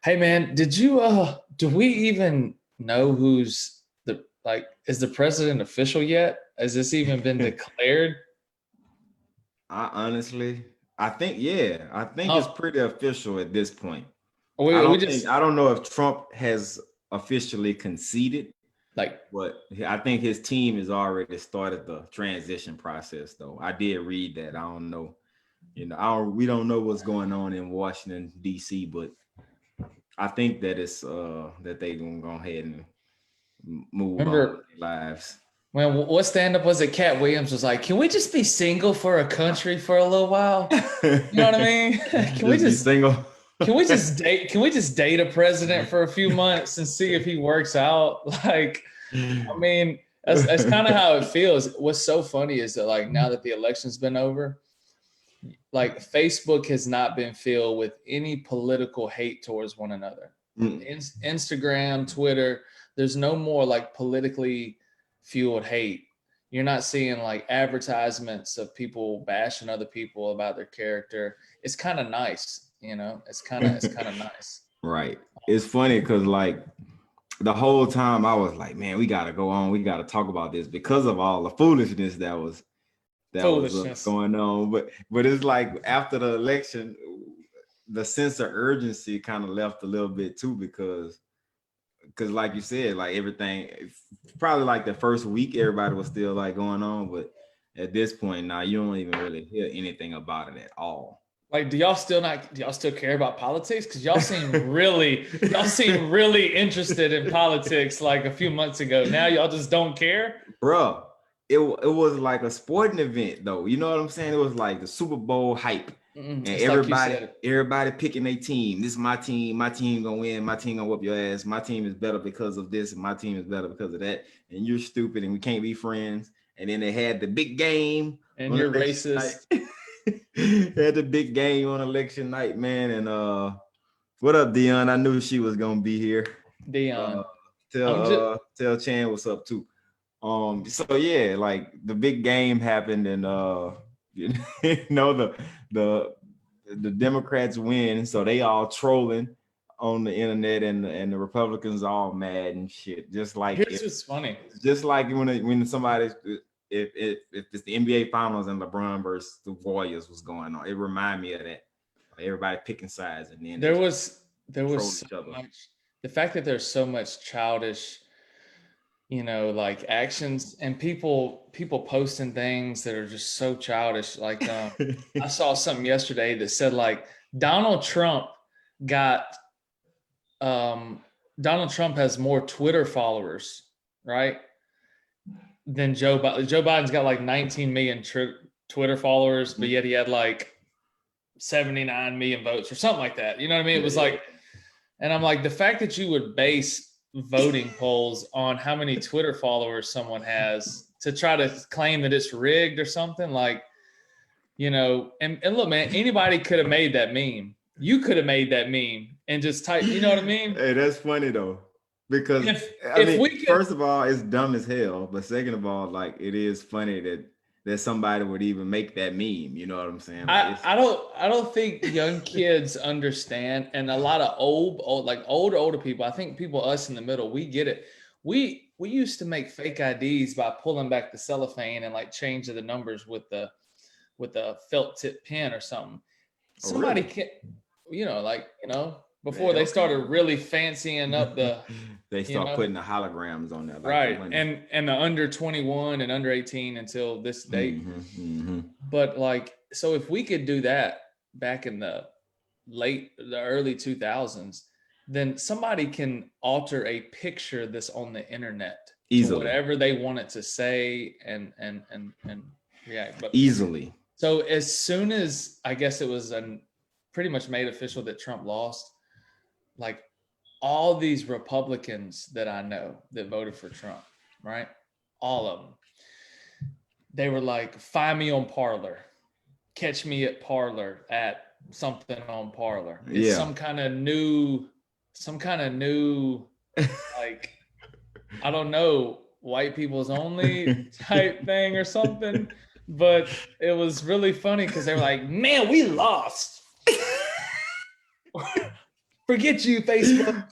Hey man, do we even know who's is the president official yet? Has this even been declared? I honestly, I think, yeah, I think it's Oh, pretty official at this point. we just I don't know if Trump has officially conceded, like but I think his team has already started the transition process, though. I did read that. I don't know, we don't know what's going on in Washington D.C., but I think that it's that they gonna go ahead and move on with remember their lives. when what stand up was it? Cat Williams was like, "Can we just be single for a country for a little while?" You know what I mean? Can we Just be just single. can we just date? Can we just date a president for a few months and see if he works out? Like, I mean, that's kind of how it feels. What's so funny is that like now that the election's been over, like Facebook has not been filled with any political hate towards one another. Mm. Instagram, Twitter, there's no more like politically fueled hate. You're not seeing like advertisements of people bashing other people about their character. It's kind of nice, you know. It's kind of nice. Right. It's funny because like the whole time I was like, man, we gotta go on. We gotta talk about this because of all the foolishness that was Foolishness. going on. But it's like after the election, the sense of urgency kind of left a little bit too because like you said, like everything probably like the first week everybody was still like going on, but at this point now you don't even really hear anything about it at all. Like, do y'all still care about politics? Because y'all seem really interested in politics like a few months ago. Now y'all just don't care. Bruh, it was like a sporting event though. You know what I'm saying? It was like the Super Bowl hype. And It's like you everybody, said. everybody picking their team. This is my team. My team gonna win. My team gonna whoop your ass. My team is better because of this, and my team is better because of that. And you're stupid, and we can't be friends. And then they had the big game And on you're election night. racist. They had the big game on election night, man. And what up, Dion? I knew she was gonna be here. Uh, Dion. I'm just tell Chan what's up too. So yeah, like the big game happened, and you know the the Democrats win, so they all trolling on the internet, and the Republicans all mad and shit. Here's what's funny. Just like when somebody if it's the NBA Finals and LeBron versus the Warriors was going on, it reminded me of that. Everybody picking sides, and then they There just was there was troll so each other. much the fact that there's so much childish, like actions and people posting things that are just so childish. Like I saw something yesterday that said like Donald Trump got Donald Trump has more Twitter followers, right? Than Joe Biden. Joe Biden's got like 19 million Twitter followers, but yet he had like 79 million votes or something like that. You know what I mean? It Yeah, was yeah. like, and I'm like, the fact that you would base voting polls on how many Twitter followers someone has to try to claim that it's rigged or something like, and look, man, anybody could have made that meme. You could have made that meme and just type, you know what I mean? Hey, that's funny though, because I If mean, we could first of all, it's dumb as hell, but second of all, like it is funny that somebody would even make that meme. You know what I'm saying? Like I don't think young kids understand, and a lot of older people. I think people us in the middle, we get it. We used to make fake IDs by pulling back the cellophane and like change the numbers with the felt tip pen or something. oh Somebody really? can, before Man, they okay. started really fancying up the, They you start know, putting the holograms on there like the right, money. and the under 21 and under 18 until this date. Mm-hmm. But like, so if we could do that back in the early 2000s, then somebody can alter a picture that's on the internet to Easily, whatever they want it to say and react. But easily. so as soon as I guess it was pretty much made official that Trump lost, like all these Republicans that I know that voted for Trump, right? All of them, they were like, find me on Parlor, catch me at Parlor at something on Parlor. It's Yeah. some kind of new, like, I don't know, white people's only type thing or something. But it was really funny because they were like, man, we lost. Forget you, Facebook.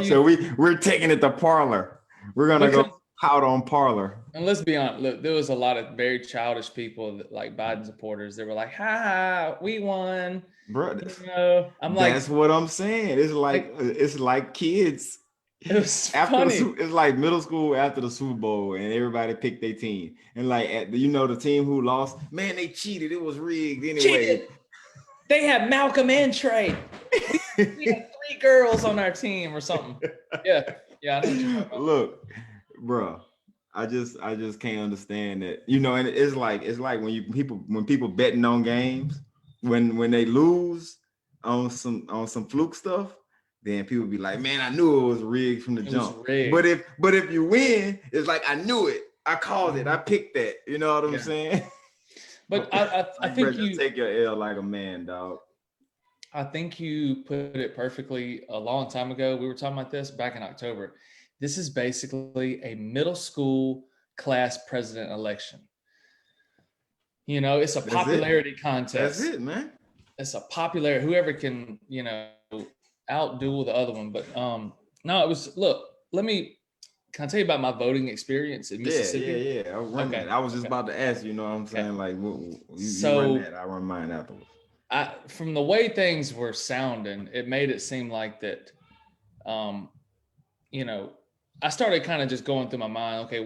So we're taking it to Parlor. We're gonna go out on Parlor. And let's be honest, look, there was a lot of very childish people that, like Biden supporters, they were like, "Ha, we won." Bro, I'm like, that's what I'm saying. It's like kids. It was After funny. it's like middle school after the Super Bowl, and everybody picked their team. And like, the team who lost, man, they cheated. It was rigged anyway. Cheated. They had Malcolm and Trey. We had 3 girls on our team or something. Yeah. I know what you're talking about. Look, bro, I just can't understand that. And it's like when people betting on games, when they lose on some fluke stuff, then people be like, man, I knew it was rigged from the jump. But if you win, it's like, I knew it. I called it. I picked that. You know what I'm saying? But I think you take your L like a man, dog. I think you put it perfectly a long time ago. We were talking about this back in October. This is basically a middle school class president election. It's a popularity contest. That's it, man. It's a popularity. Whoever can, outduel the other one. But no, it was. Look, can I tell you about my voting experience in Mississippi? Yeah. I was just about to ask. You know what I'm saying? Like, you run that. I run mine afterwards. From the way things were sounding, it made it seem like that. I started kind of just going through my mind. Okay,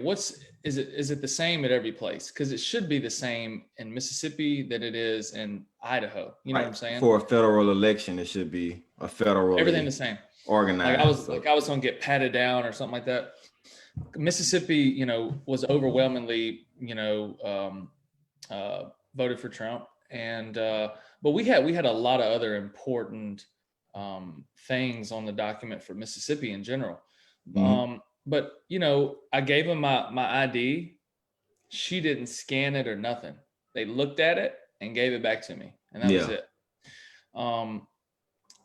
is it the same at every place? Because it should be the same in Mississippi that it is in Idaho. You know what I'm saying? For a federal election, it should be a federal. Everything the same. Organized. I was going to get patted down or something like that. Mississippi, was overwhelmingly, voted for Trump, and but we had a lot of other important things on the document for Mississippi in general. Mm-hmm. But I gave him my ID. She didn't scan it or nothing. They looked at it and gave it back to me, and that was it.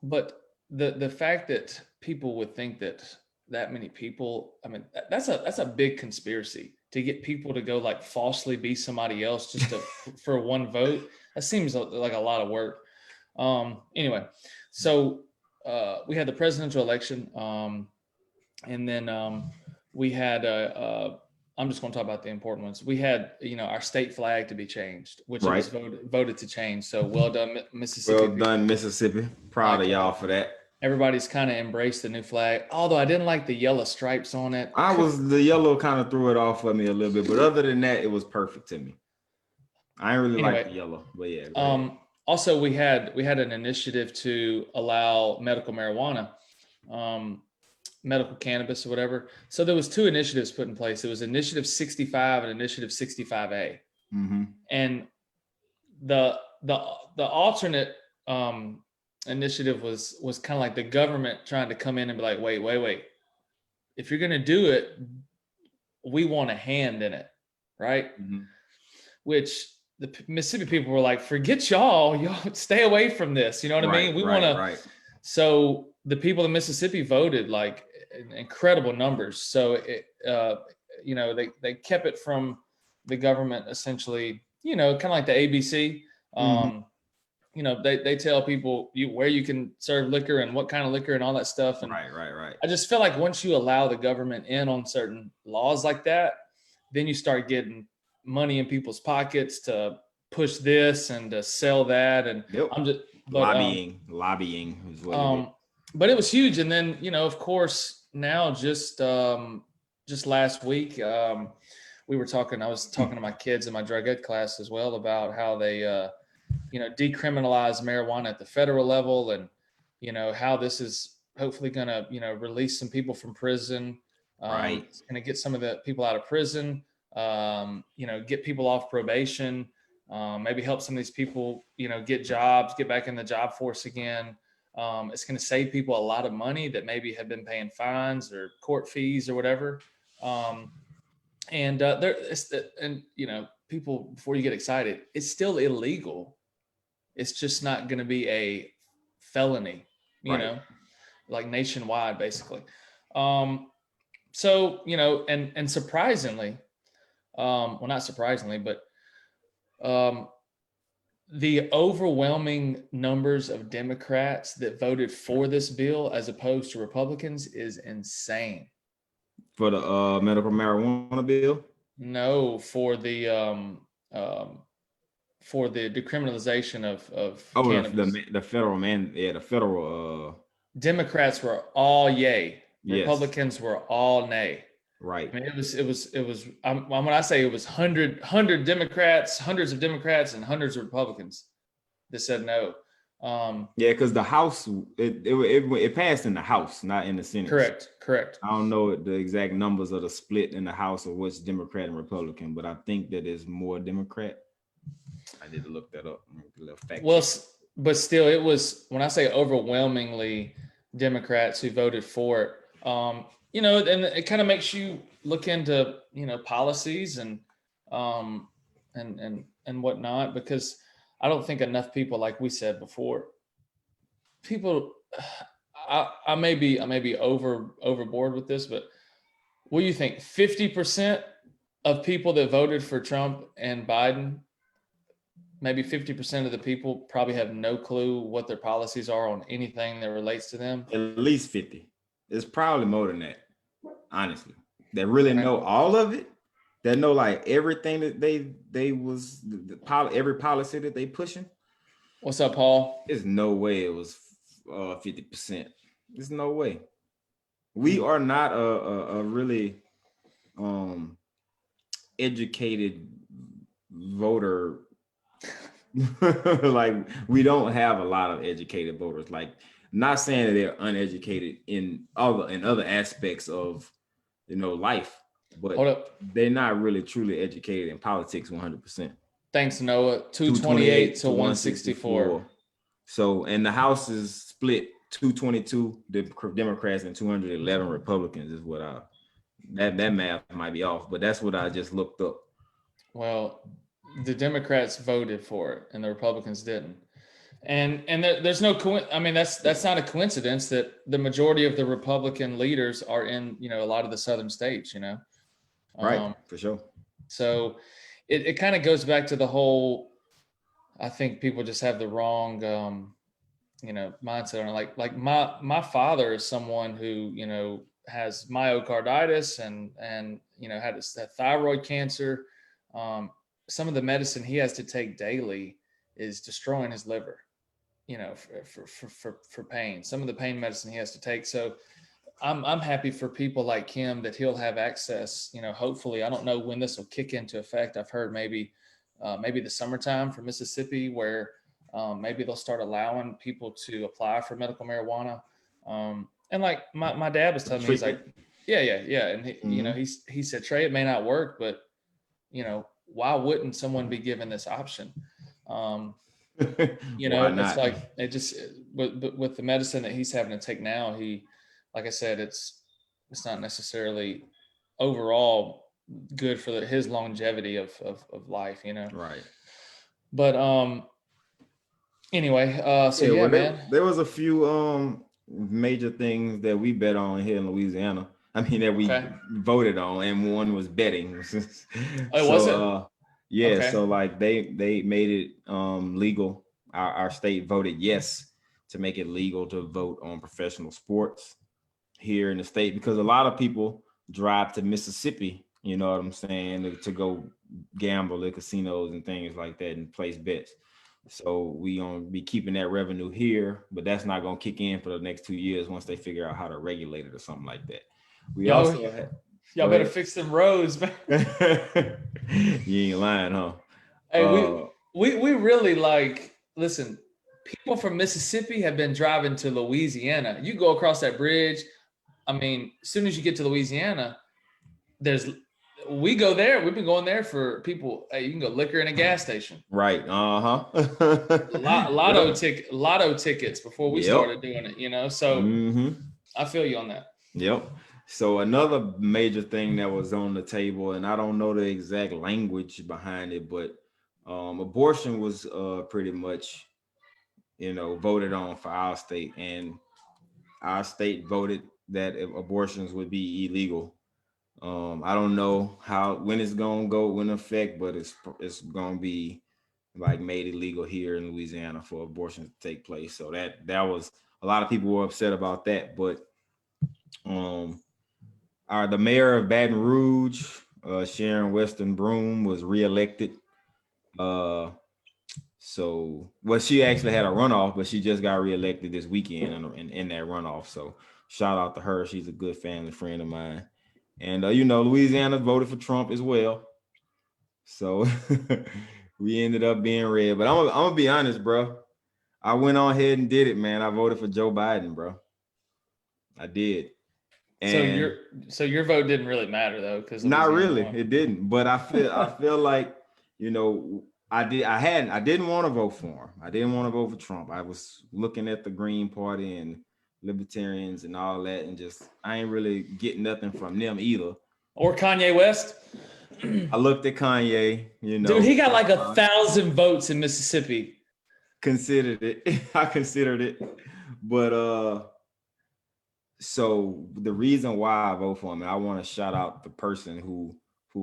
But the fact that people would think that many people, I mean, that's a big conspiracy to get people to go like falsely be somebody else just for one vote. That seems like a lot of work. Anyway, so we had the presidential election, and then we had I'm just going to talk about the important ones. We had our state flag to be changed, which was voted to change. So well done, Mississippi. Well done, Mississippi. Proud of y'all for that. Everybody's kind of embraced the new flag, although I didn't like the yellow stripes on it. The yellow kind of threw it off for me a little bit, but other than that, it was perfect to me. I didn't really like the yellow, but yeah. Also, we had an initiative to allow medical marijuana, medical cannabis or whatever. So there was 2 initiatives put in place. It was Initiative 65 and Initiative 65A. Mm-hmm. And the alternate initiative was kind of like the government trying to come in and be like, wait. If you're going to do it, we want a hand in it, right? Mm-hmm. Which the Mississippi people were like, forget y'all stay away from this. You know what I mean? We want to. Right. So the people in Mississippi voted like incredible numbers. So they kept it from the government essentially. Kind of like the ABC. They tell people where you can serve liquor and what kind of liquor and all that stuff. And right. I just feel like once you allow the government in on certain laws like that, then you start getting money in people's pockets to push this and to sell that. And lobbying is what it is. But it was huge. And then, of course, now just last week, I was talking to my kids in my drug ed class as well about how they, decriminalize marijuana at the federal level, and how this is hopefully going to release some people from prison. It's going to get some of the people out of prison. Get people off probation. Maybe help some of these people get jobs, get back in the job force again. It's going to save people a lot of money that maybe have been paying fines or court fees or whatever. People, before you get excited, it's still illegal. It's just not going to be a felony, like nationwide, basically. And surprisingly, well, not surprisingly, but the overwhelming numbers of Democrats that voted for this bill as opposed to Republicans is insane. For the medical marijuana bill? No, for the decriminalization of Oh, cannabis. the federal man, yeah, the federal Democrats were all yay. yes, Republicans were all nay. right. I mean, it was. When I say it was hundred Democrats, hundreds of Democrats, and hundreds of Republicans that said no. Yeah, because the House it passed in the House, not in the Senate. Correct. I don't know the exact numbers of the split in the House of what's Democrat and Republican, but I think that is more Democrat. I need to look that up. Well, but still, it was, when I say overwhelmingly Democrats who voted for it. And it kind of makes you look into policies and whatnot, because I don't think enough people, like we said before, people. I may be overboard with this, but what do you think? 50% of people that voted for Trump and Biden, maybe 50% of the people probably have no clue what their policies are on anything that relates to them. At least 50. It's probably more than that, honestly. That really know all of it. That know like everything that they was every policy that they pushing. What's up, Paul? There's no way it was 50%. There's no way. We are not a really educated voter. Like, we don't have a lot of educated voters. Like, not saying that they're uneducated in other aspects of life, but they're not really truly educated in politics 100%. Thanks, Noah. 228 to 164. So, and the House is split 222 Democrats and 211 Republicans is what that math might be off, but that's what I just looked up. Well, the Democrats voted for it and the Republicans didn't. And there's no that's not a coincidence that the majority of the Republican leaders are in a lot of the southern states. Right, for sure. So it kind of goes back to the whole. I think people just have the wrong mindset on it. Like my father is someone who has myocarditis and had thyroid cancer. Some of the medicine he has to take daily is destroying his liver. For pain. Some of the pain medicine he has to take. So I'm happy for people like him that he'll have access. Hopefully, I don't know when this will kick into effect. I've heard maybe the summertime for Mississippi, where maybe they'll start allowing people to apply for medical marijuana. And like my dad was telling me, he's like, yeah, and he said, Trey, it may not work, but why wouldn't someone be given this option? It's like it just with the medicine that he's having to take now, like I said, it's not necessarily overall good for his longevity of life, Right. But anyway, man, there was a few major things that we bet on here in Louisiana. I mean, that we voted on, and one was betting. Was it? Yeah, okay. So like they made it legal. Our state voted yes to make it legal to vote on professional sports here in the state, because a lot of people drive to Mississippi, you know what I'm saying, to go gamble at casinos and things like that and place bets. So we gonna be keeping that revenue here, but that's not gonna kick in for the next 2 years once they figure out how to regulate it or something like that. Y'all better fix them roads, man. You ain't lying, huh? Hey, we really listen, people from Mississippi have been driving to Louisiana. You go across that bridge. I mean, as soon as you get to Louisiana, we go there. We've been going there for people. Hey, you can go liquor in a gas station. Right. Lotto tickets before we started doing it, so I feel you on that. Yep. So another major thing that was on the table, and I don't know the exact language behind it, but abortion was pretty much, voted on for our state, and our state voted that abortions would be illegal. I don't know when it's gonna go in effect, but it's gonna be like made it legal here in Louisiana for abortion to take place. So that was a lot of people were upset about that. But the mayor of Baton Rouge, Sharon Weston Broom, was reelected. She actually had a runoff, but she just got reelected this weekend in that runoff. So shout out to her. She's a good family friend of mine. And Louisiana voted for Trump as well. So we ended up being red. But I'm gonna be honest, bro. I went on ahead and did it, man. I voted for Joe Biden, bro. I did. And so your vote didn't really matter though, because not really, it didn't. But I feel like, I didn't want to vote for him. I didn't want to vote for Trump. I was looking at the Green Party and libertarians and all that, and just I ain't really getting nothing from them either. Or Kanye West. I looked at Kanye, Dude, he got like 1,000 votes in Mississippi. Considered it. I considered it. But so the reason why I vote for him, and I want to shout out the person who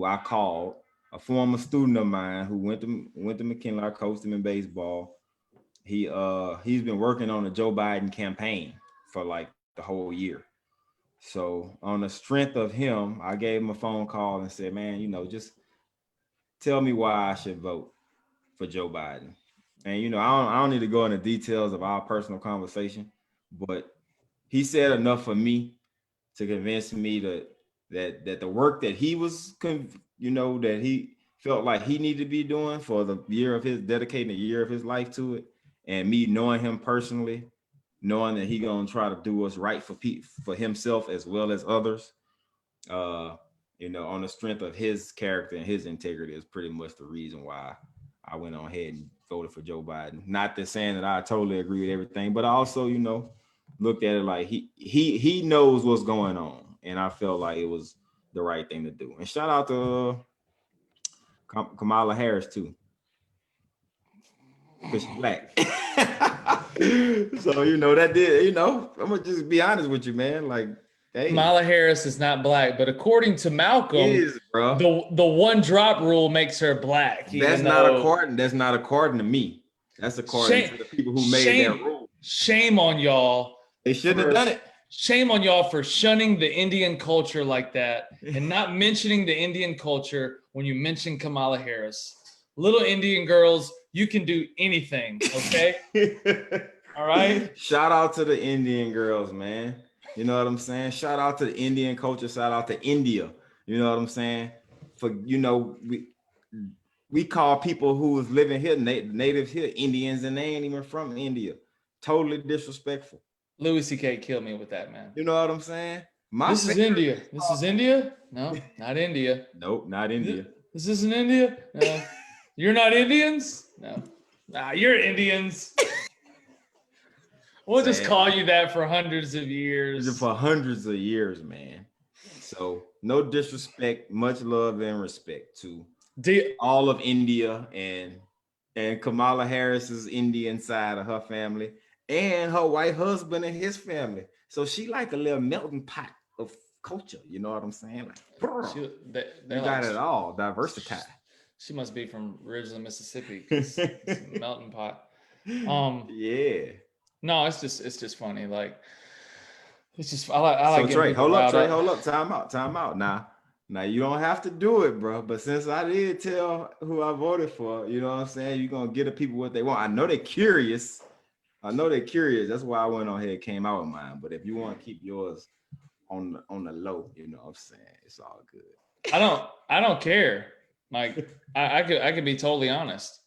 I called, a former student of mine who went to McKinley. I coached him in baseball. He's been working on the Joe Biden campaign for like the whole year. So on the strength of him, I gave him a phone call and said, man, just tell me why I should vote for Joe Biden. And I don't need to go into details of our personal conversation, but he said enough for me to convince me that the work that he was, that he felt like he needed to be doing for the year of his dedicating a year of his life to it, and me knowing him personally, knowing that he gonna try to do what's right for himself as well as others, on the strength of his character and his integrity is pretty much the reason why I went on ahead and voted for Joe Biden. Not that saying that I totally agree with everything, but I also, looked at it like he knows what's going on, and I felt like it was the right thing to do. And shout out to Kamala Harris too, because she's black. So that did. I'm gonna just be honest with you, man. Like, hey, Kamala Harris is not black, but according to Malcolm, bro, the one drop rule makes her black. That's not according to me. That's according to the people who made that rule. Shame on y'all. They shouldn't have done it. Shame on y'all for shunning the Indian culture like that and not mentioning the Indian culture when you mention Kamala Harris. Little Indian girls, you can do anything, okay? All right? Shout out to the Indian girls, man. You know what I'm saying? Shout out to the Indian culture. Shout out to India. You know what I'm saying? For, we call people who is living here, natives here, Indians, and they ain't even from India. Totally disrespectful. Louis C.K. killed me with that, man. You know what I'm saying? This is India. This is India? No, not India. Nope, not India. This isn't India? No. You're not Indians? No. Nah, you're Indians. We'll just call you that for hundreds of years. For hundreds of years, man. So no disrespect, much love and respect to all of India and Kamala Harris's Indian side of her family and her white husband and his family. So she like a little melting pot of culture. You know what I'm saying? Like, you got it all, diversity. She must be from Ridgeland, Mississippi. It's a melting pot. Yeah. No, it's just funny. Like, it's just I like. So Trey, hold up, time out. Now you don't have to do it, bro. But since I did tell who I voted for, you know what I'm saying? You're gonna get the people what they want. I know they're curious. That's why I went on here and came out with mine. But if you want to keep yours on the low, you know what I'm saying? It's all good. I don't care. Like, I could be totally honest.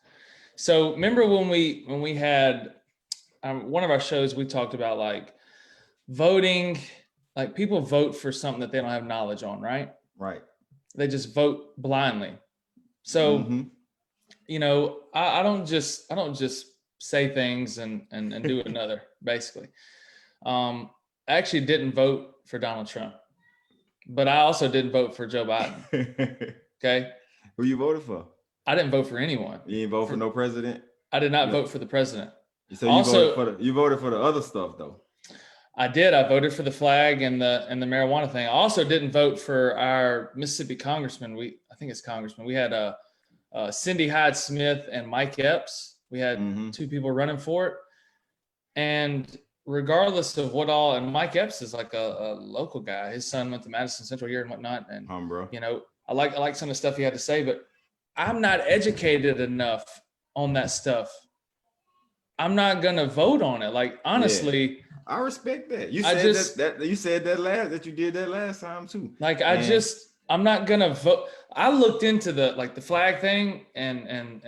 So remember when we had one of our shows, we talked about like voting, like people vote for something that they don't have knowledge on, right? Right. They just vote blindly. So, I don't just say things and do another, basically. I actually didn't vote for Donald Trump, but I also didn't vote for Joe Biden. Okay. Who you voted for? I didn't vote for anyone. You didn't vote for no president? I did not vote for the president. So you voted for the other stuff though. I did. I voted for the flag and the marijuana thing. I also didn't vote for our Mississippi congressman. I think it's congressman. We had a Cindy Hyde-Smith and Mike Epps. We had two people running for it. And regardless of what all, and Mike Epps is like a local guy. His son went to Madison Central here and whatnot. And, you know, I like some of the stuff he had to say, but I'm not educated enough on that stuff. I'm not going to vote on it. Like, honestly. I respect that. You said you said that you did that last time too. Like, I'm not going to vote. I looked into the flag thing and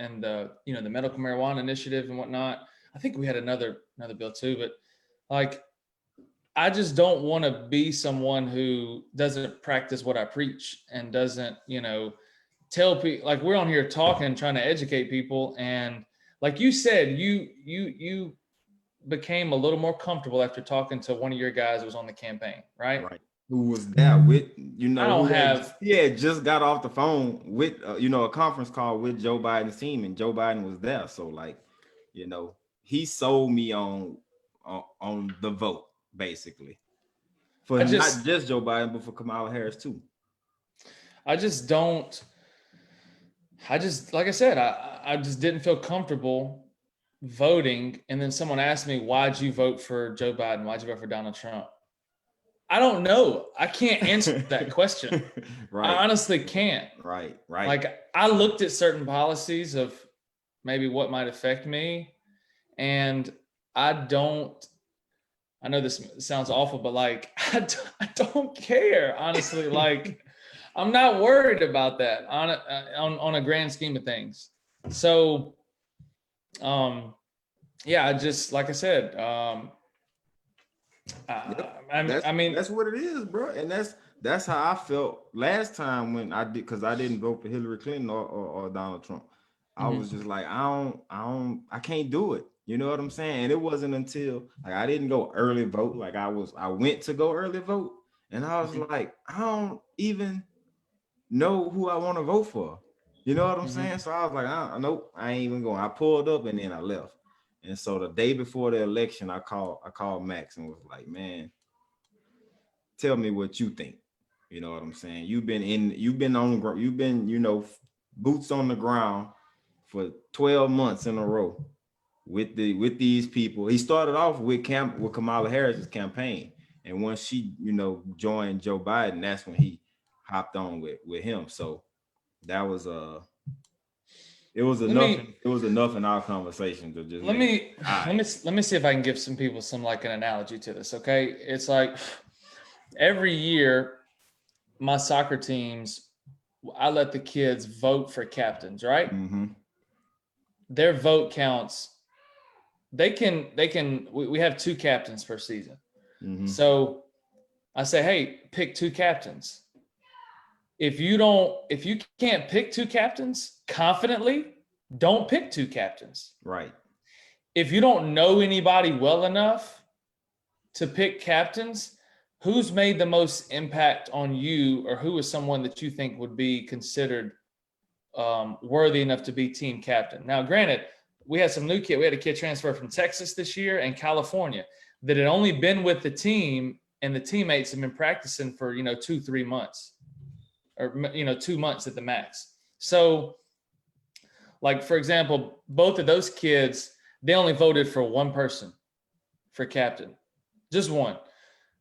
you know, the medical marijuana initiative and whatnot. I think we had another bill too, but like, I just don't want to be someone who doesn't practice what I preach and doesn't, you know, tell people. Like, we're on here talking, trying to educate people. And like you said, you became a little more comfortable after talking to one of your guys who was on the campaign, right? Right. Who was there with, you know, he had just got off the phone with, you know, a conference call with Joe Biden's team, and Joe Biden was there. So like, you know, he sold me on the vote, basically, for not just Joe Biden, but for Kamala Harris too. Like I said, I just didn't feel comfortable voting. And then someone asked me, why'd you vote for Joe Biden? Why'd you vote for Donald Trump? I don't know. I can't answer that question. Right. I honestly can't. Right. Like, I looked at certain policies of maybe what might affect me. And I know this sounds awful, but like, I don't care, honestly. Like, I'm not worried about that on a grand scheme of things. So, yeah, I just, like I said, I mean, that's what it is, bro. And that's how I felt last time when I did, because I didn't vote for Hillary Clinton or Donald Trump. I was just like, I can't do it. You know what I'm saying? And it wasn't until like I didn't go early vote. Like I went to go early vote, and I was like, I don't even know who I want to vote for. You know what I'm saying? So I was like, nope, I ain't even going. I pulled up and then I left. And so the day before the election, I called Max and was like, man, tell me what you think. You know what I'm saying? You've been on the ground, you've been, you know, boots on the ground for 12 months in a row with these people. He started off with Kamala Harris's campaign. And once she, you know, joined Joe Biden, that's when he hopped on with him. So that was it was enough in our conversation to just let me see if I can give some people some like an analogy to this. Okay. It's like every year my soccer teams, I let the kids vote for captains, right? Their vote counts. We have 2 captains per season. So I say, hey, pick 2 captains. If you can't pick 2 captains confidently, don't pick 2 captains. Right. If you don't know anybody well enough to pick captains, who's made the most impact on you, or who is someone that you think would be considered worthy enough to be team captain? Now, granted, we had a kid transfer from Texas this year and California that had only been with the team, and the teammates have been practicing for, 2-3 months, or 2 months at the max. So, like, for example, both of those kids, they only voted for one person for captain, just one.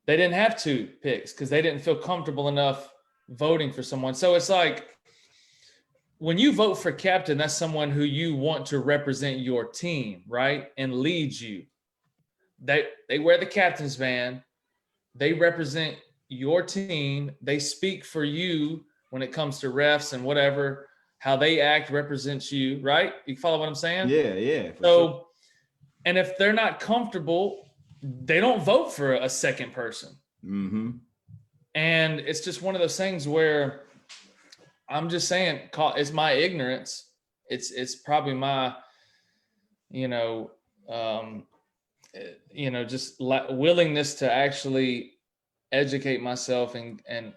They didn't have 2 picks because they didn't feel comfortable enough voting for someone. So it's like, when you vote for captain, that's someone who you want to represent your team, right? And lead you. They wear the captain's band. They represent your team. They speak for you when it comes to refs and whatever. How they act represents you, right? You follow what I'm saying? Yeah. So, sure. And if they're not comfortable, they don't vote for a second person. And it's just one of those things where I'm just saying, it's my ignorance. It's probably my, just willingness to actually educate myself and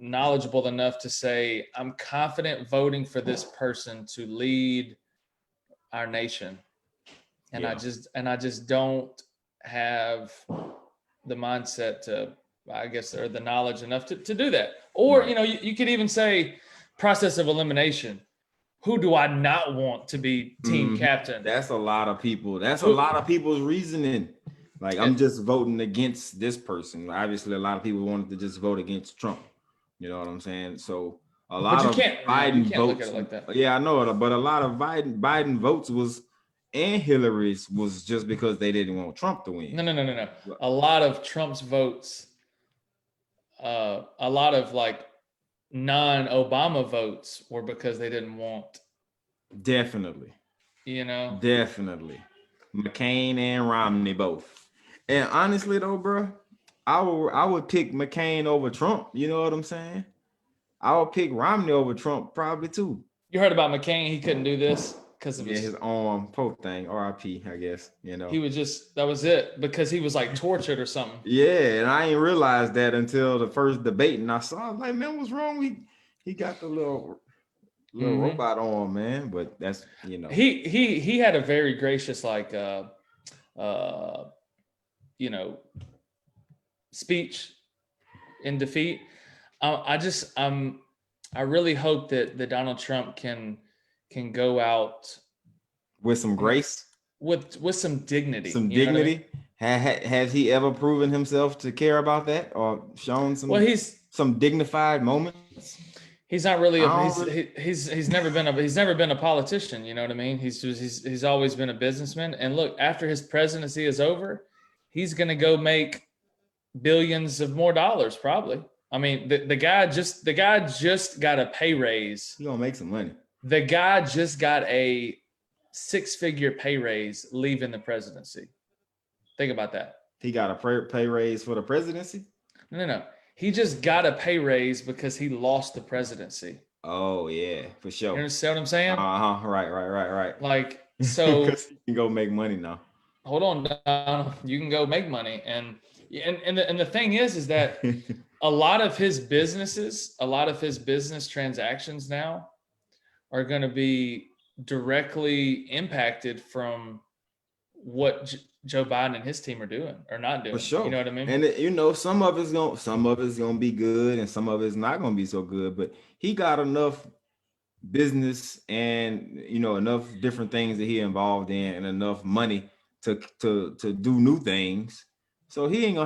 knowledgeable enough to say, I'm confident voting for this person to lead our nation. And I just don't have the mindset to, I guess, or the knowledge enough to do that. Or, right. You could even say process of elimination. who do I not want to be team captain? That's a lot of people. That's a Who, lot of people's reasoning. Like, I'm just voting against this person. Obviously, a lot of people wanted to just vote against Trump. You know what I'm saying? So a but lot you of can't, you Biden can't look votes. at it like that. Yeah, I know, but a lot of Biden votes was and Hillary's was just because they didn't want Trump to win. No. A lot of Trump's votes, a lot of like non-Obama votes were because they didn't want, Definitely. you know. Definitely. McCain and Romney both. And honestly though, bro, I would pick McCain over Trump. You know what I'm saying? I would pick Romney over Trump probably too. You heard about McCain? He couldn't do this because of Yeah, his his. arm poke thing, RIP, I guess. He was just, that was it, because he was like tortured or something. Yeah, and I didn't realize that until the first debate, and I saw, like, man, what's wrong? He got the little robot arm, man. But that's He had a very gracious like you know, speech in defeat. I really hope that Donald Trump can go out with some grace, with some dignity. some you know what I dignity. mean? Has he ever proven himself to care about that or shown Well, some dignified moments? he's not really he's never been a politician. You know what I mean? He's always been a businessman. And look, after his presidency is over, he's gonna go make billions of more dollars probably. I mean, the guy just got a pay raise. He gonna make some money. The guy just got a 6-figure pay raise leaving the presidency. Think about that. He got a pay raise for the presidency? No. He just got a pay raise because he lost the presidency. Oh yeah, for sure. You understand what I'm saying? Right. Like, so you can go make money now. Hold on, Donald. You can go make money, and the thing is that a lot of his business transactions now are going to be directly impacted from what Joe Biden and his team are doing or not doing. For sure. You know what I mean? And some of it's gonna be good, and some of it's not gonna be so good. But he got enough business and enough different things that he involved in, and enough money to do new things. So he ain't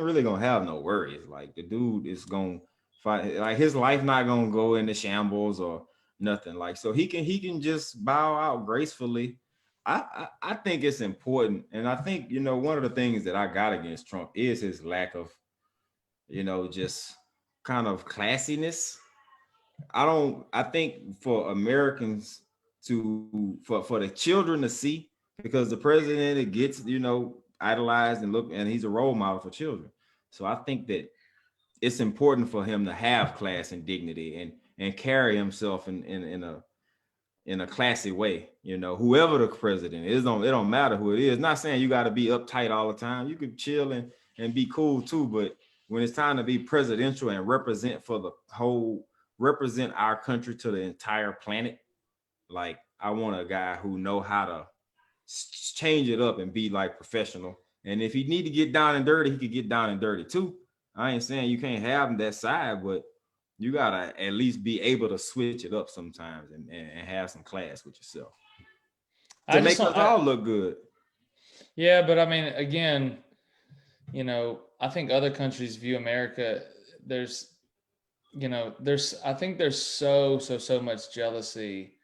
really gonna have no worries. Like, the dude is gonna fight. Like, his life not gonna go into shambles or nothing. Like, so he can just bow out gracefully. I think it's important, and I think one of the things that I got against Trump is his lack of just kind of classiness. I think for Americans for the children to see, because the president, it gets idolized and he's a role model for children. So I think that it's important for him to have class and dignity and carry himself in a classy way. Whoever the president is, it don't matter who it is. Not saying you got to be uptight all the time. You can chill and be cool too, but when it's time to be presidential and represent our country to the entire planet, like, I want a guy who know how to change it up and be like professional. And if he need to get down and dirty, he could get down and dirty too. I ain't saying you can't have him that side, but you gotta at least be able to switch it up sometimes and have some class with yourself to make us all look good. Yeah, but I mean, again, I think other countries view America. I think there's so much jealousy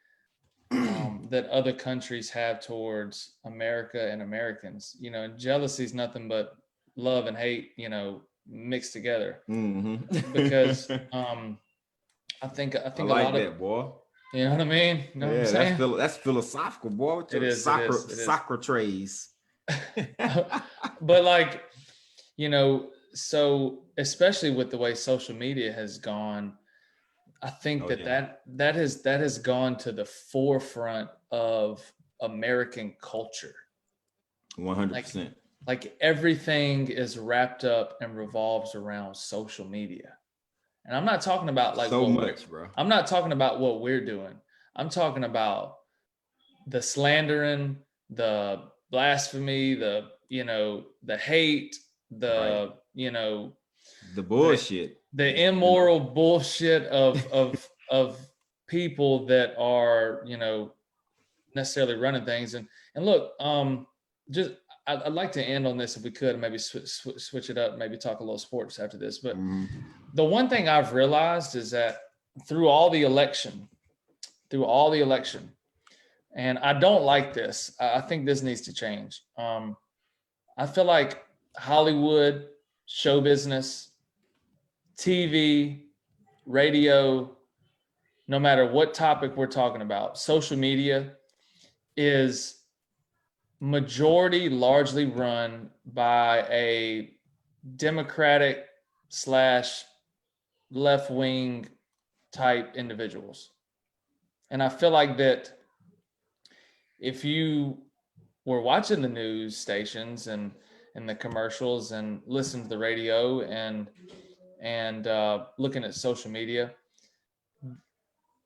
that other countries have towards America and Americans. Jealousy is nothing but love and hate, mixed together. Because I think I a like lot that, of, boy. You know what I mean? You know what I'm saying? That's philosophical, boy. It is. Socrates. But like, so especially with the way social media has gone, I think that has gone to the forefront of American culture. 100%. Like everything is wrapped up and revolves around social media. And I'm not talking about like so much, bro. I'm not talking about what we're doing. I'm talking about the slandering, the blasphemy, the hate, the the bullshit, the immoral bullshit of people that are, necessarily running things. And look, just I'd like to end on this if we could, and maybe switch it up, maybe talk a little sports after this. But the one thing I've realized is that through all the election, and I don't like this. I think this needs to change. I feel like Hollywood, show business, TV, radio, no matter what topic we're talking about, social media is majority largely run by a Democratic slash left wing type individuals. And I feel like that if you were watching the news stations and the commercials and listen to the radio and looking at social media,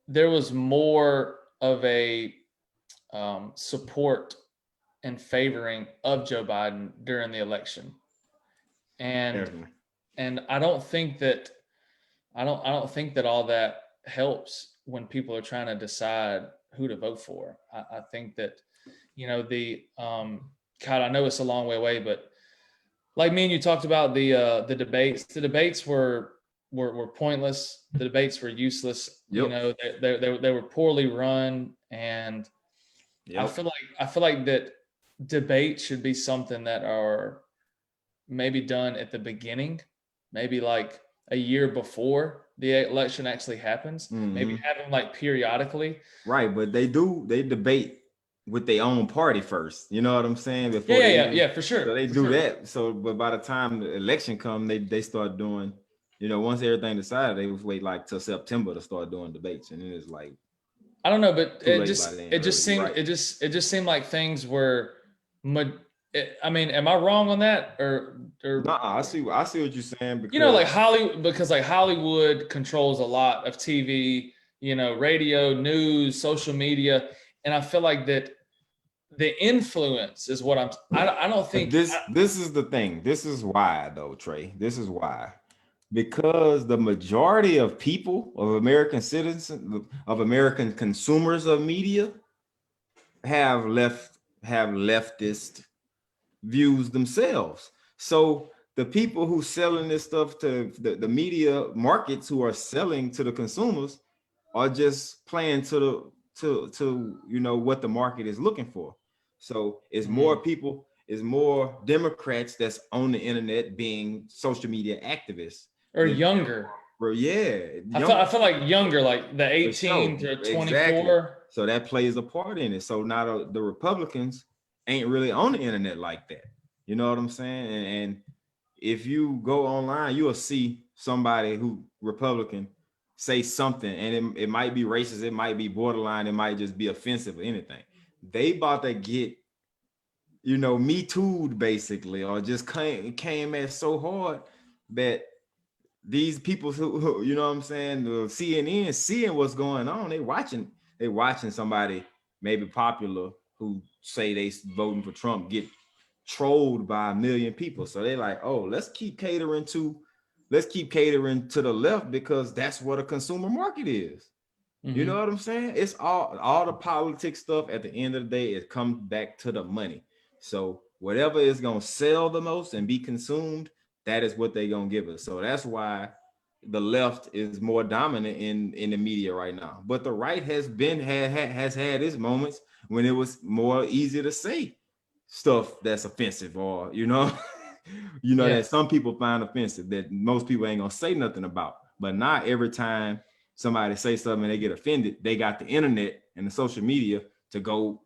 there was more of a support and favoring of Joe Biden during the election, and I don't think that I don't think that all that helps when people are trying to decide who to vote for. I think that God, I know it's a long way away, but like me and you talked about the debates. The debates were pointless. The debates were useless. Yep. They were poorly run, and Yep. I feel like that debates should be something that are maybe done at the beginning, maybe like a year before the election actually happens. Maybe have them like periodically. Right, but they debate with their own party first. You know what I'm saying? Before Yeah, for sure. So they do that. So, but by the time the election come, they start doing. Once everything decided, they would wait like till September to start doing debates, and then it's like I don't know, but it just seemed like things were. I mean, am I wrong on that, or? I see what you're saying, because like Hollywood controls a lot of TV, radio, news, social media, and I feel like that the influence is what I don't think this is the thing. This is why though, Trey. This is why. Because the majority of people, of American citizens, of American consumers of media have leftist views themselves. So the people who selling this stuff to the media markets, who are selling to the consumers, are just playing to what the market is looking for. So it's more people, it's more Democrats that's on the internet being social media activists. Or younger. I feel like younger, like the 18 to 24. Exactly. So that plays a part in it. So now the Republicans ain't really on the internet like that. You know what I'm saying? And if you go online, you will see somebody who Republican say something, and it might be racist, it might be borderline, it might just be offensive or anything. They about to get, Me Too'd basically, or just came at so hard that these people who you know what I'm saying, the CNN seeing what's going on, they watching somebody maybe popular who say they voting for Trump get trolled by 1 million people. So they like, oh, let's keep catering to the left, because that's what a consumer market is. You know what I'm saying? It's all the politics stuff. At the end of the day, it comes back to the money. So whatever is going to sell the most and be consumed, that is what they're going to give us. So that's why the left is more dominant in the media right now. But the right has had its moments when it was more easy to say stuff that's offensive, or that some people find offensive, that most people ain't gonna say nothing about. But not every time somebody say something and they get offended, they got the internet and the social media to go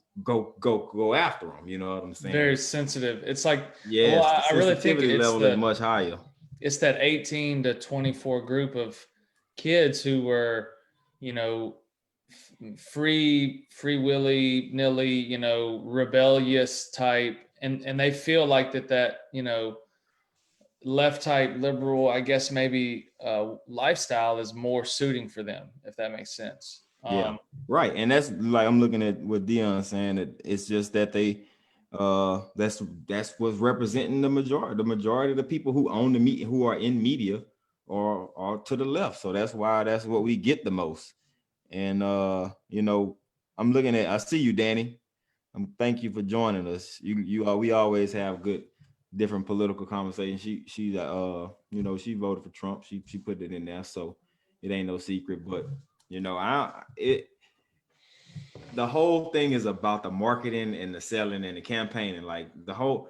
after them. You know what I'm saying? Very sensitive. It's like, I really think it's level is much higher. It's that 18 to 24 group of kids who were, free willy nilly, rebellious type, and they feel like that left type liberal, I guess maybe lifestyle is more suiting for them, if that makes sense. Right. And that's like, I'm looking at what Dion's saying, that it's just that they that's what's representing the majority of the people who own the media, who are in media, or to the left. So that's why that's what we get the most. And I'm looking at. I see you, Danny. Thank you for joining us. We always have good, different political conversations. She voted for Trump. She put it in there, so it ain't no secret. But the whole thing is about the marketing and the selling and the campaigning. Like the whole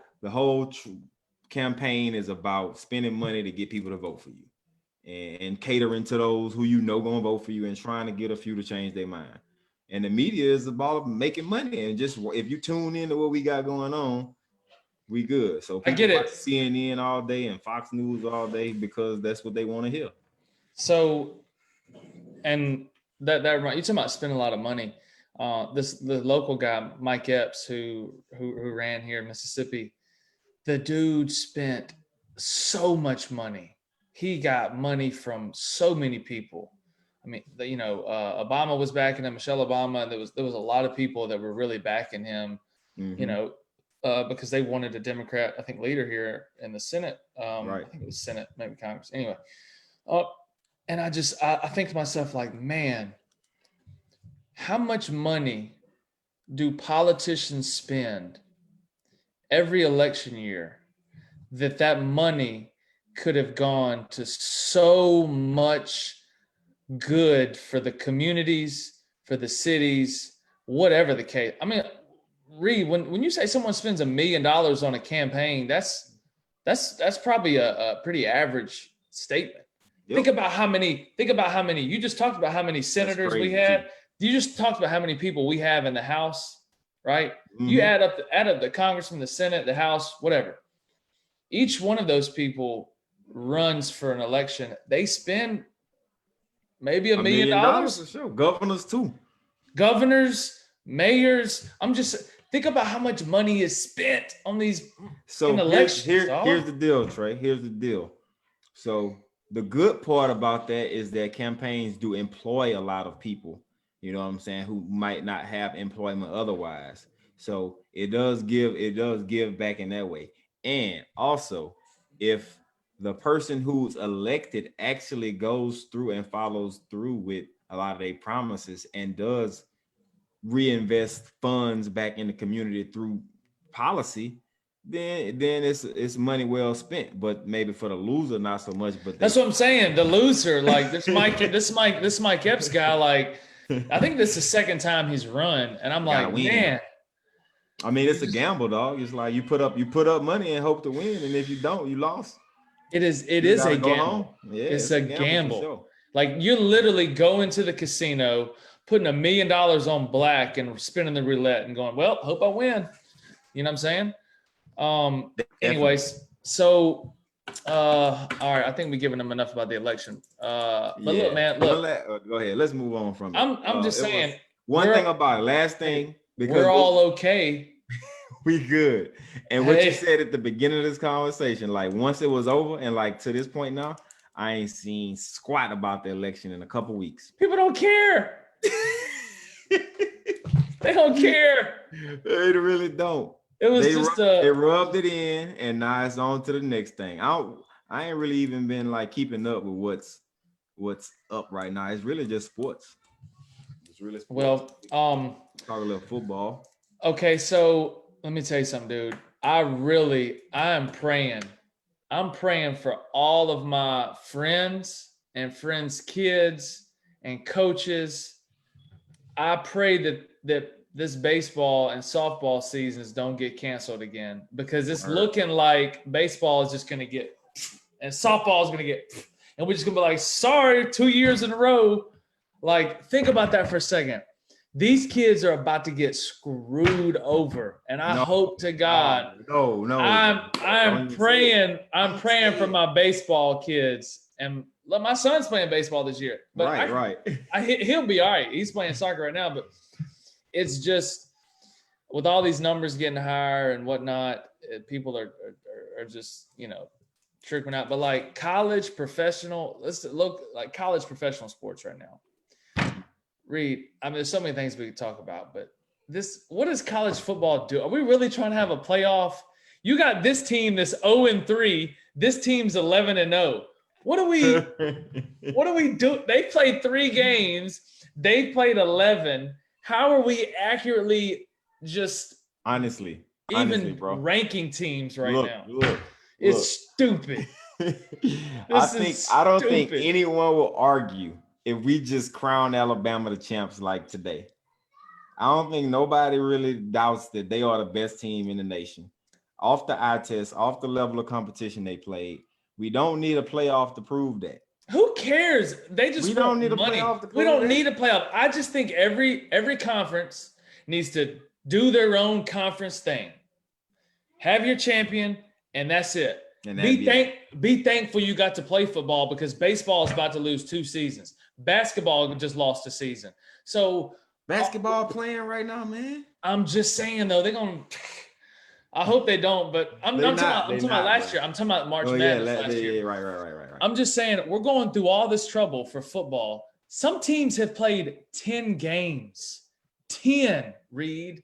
campaign is about spending money to get people to vote for you, and catering to those who gonna vote for you, and trying to get a few to change their mind. And the media is about making money. And just if you tune into what we got going on, we good. So I people get watch it. CNN all day and Fox News all day because that's what they want to hear. So, and that you're talking about spending a lot of money. The local guy Mike Epps who ran here in Mississippi, the dude spent so much money. He got money from so many people. I mean, Obama was backing him, Michelle Obama. There was a lot of people that were really backing him. Mm-hmm. Because they wanted a Democrat, I think, leader here in the Senate. Right. I think it was Senate, maybe Congress. Anyway, and I think to myself, like, man, how much money do politicians spend every election year that money could have gone to so much good for the communities, for the cities, whatever the case. I mean, Reed, when you say someone spends $1 million on a campaign, that's probably a pretty average statement. Yep. Think about how many. You just talked about how many senators we had. Too. You just talked about how many people we have in the House, right? Mm-hmm. You add up the congressman, the Senate, the House, whatever. Each one of those people runs for an election. They spend maybe $1 million for sure. Governors too. Governors, mayors. Think about how much money is spent on these elections. Here's the deal, Trey. Here's the deal. So the good part about that is that campaigns do employ a lot of people, you know what I'm saying, who might not have employment otherwise. So it does give back in that way. And also, if the person who's elected actually goes through and follows through with a lot of their promises and does reinvest funds back in the community through policy, then it's money well spent. But maybe for the loser, not so much. But that's what I'm saying. The loser, like this Mike Epps guy, like I think this is the second time he's run, and I'm like, man. I mean, it's a gamble, dog. It's like you put up money and hope to win, and if you don't, you lost. It is a gamble. Yeah, it's a gamble. Sure. Like you're literally going to the casino, putting $1 million on black and spinning the roulette and going, well, hope I win. You know what I'm saying? Anyways, so all right, I think we've given them enough about the election. But look, man, go ahead. Let's move on from it. I'm just saying. One thing about it, last thing, because we're all okay. We good. And what you said at the beginning of this conversation, like once it was over and like to this point now, I ain't seen squat about the election in a couple weeks. People don't care. They don't care. They really don't. It was they rubbed it in, and now it's on to the next thing. I ain't really even been like keeping up with what's up right now. It's really just sports. It's really sports. Well, talk a little football. Okay, so let me tell you something, dude. I am praying. I'm praying for all of my friends and friends' kids and coaches. I pray that this baseball and softball seasons don't get canceled again, because it's looking like baseball is just going to get, and softball is going to get, and we're just going to be like, sorry, 2 years in a row. Like, think about that for a second. These kids are about to get screwed over, and I hope to God. No. I'm praying. I'm praying for my baseball kids, and my son's playing baseball this year. But right. He'll be all right. He's playing soccer right now, but it's just with all these numbers getting higher and whatnot, people are just trickling out. But like college professional, let's look like college professional sports right now. Reed, I mean, there's so many things we could talk about, but what does college football do? Are we really trying to have a playoff? You got this team that's 0-3. This team's 11-0. What do we do? They played 3 games. They played 11. How are we accurately just Honestly, even bro. ranking teams right Look, now? look, look. It's stupid. I This think is I don't think stupid. anyone will argue if we just crown Alabama the champs like today. I don't think nobody really doubts that they are the best team in the nation. Off the eye test, off the level of competition they played. We don't need a playoff to prove that. Who cares? They We just don't want need a money. playoff to We prove don't that. need a playoff. I just think every conference needs to do their own conference thing. Have your champion, and that's it. And that'd be it. Be thankful you got to play football because baseball is about to lose 2 seasons. Basketball just lost a season. So Basketball playing right now, man. I'm just saying though, they're gonna. I hope they don't, but I'm They talking not. about. I'm They talking about not, last bro. year. I'm talking about March Oh yeah, Madness last year. right. I'm just saying we're going through all this trouble for football. Some teams have played 10 games. 10, Reed.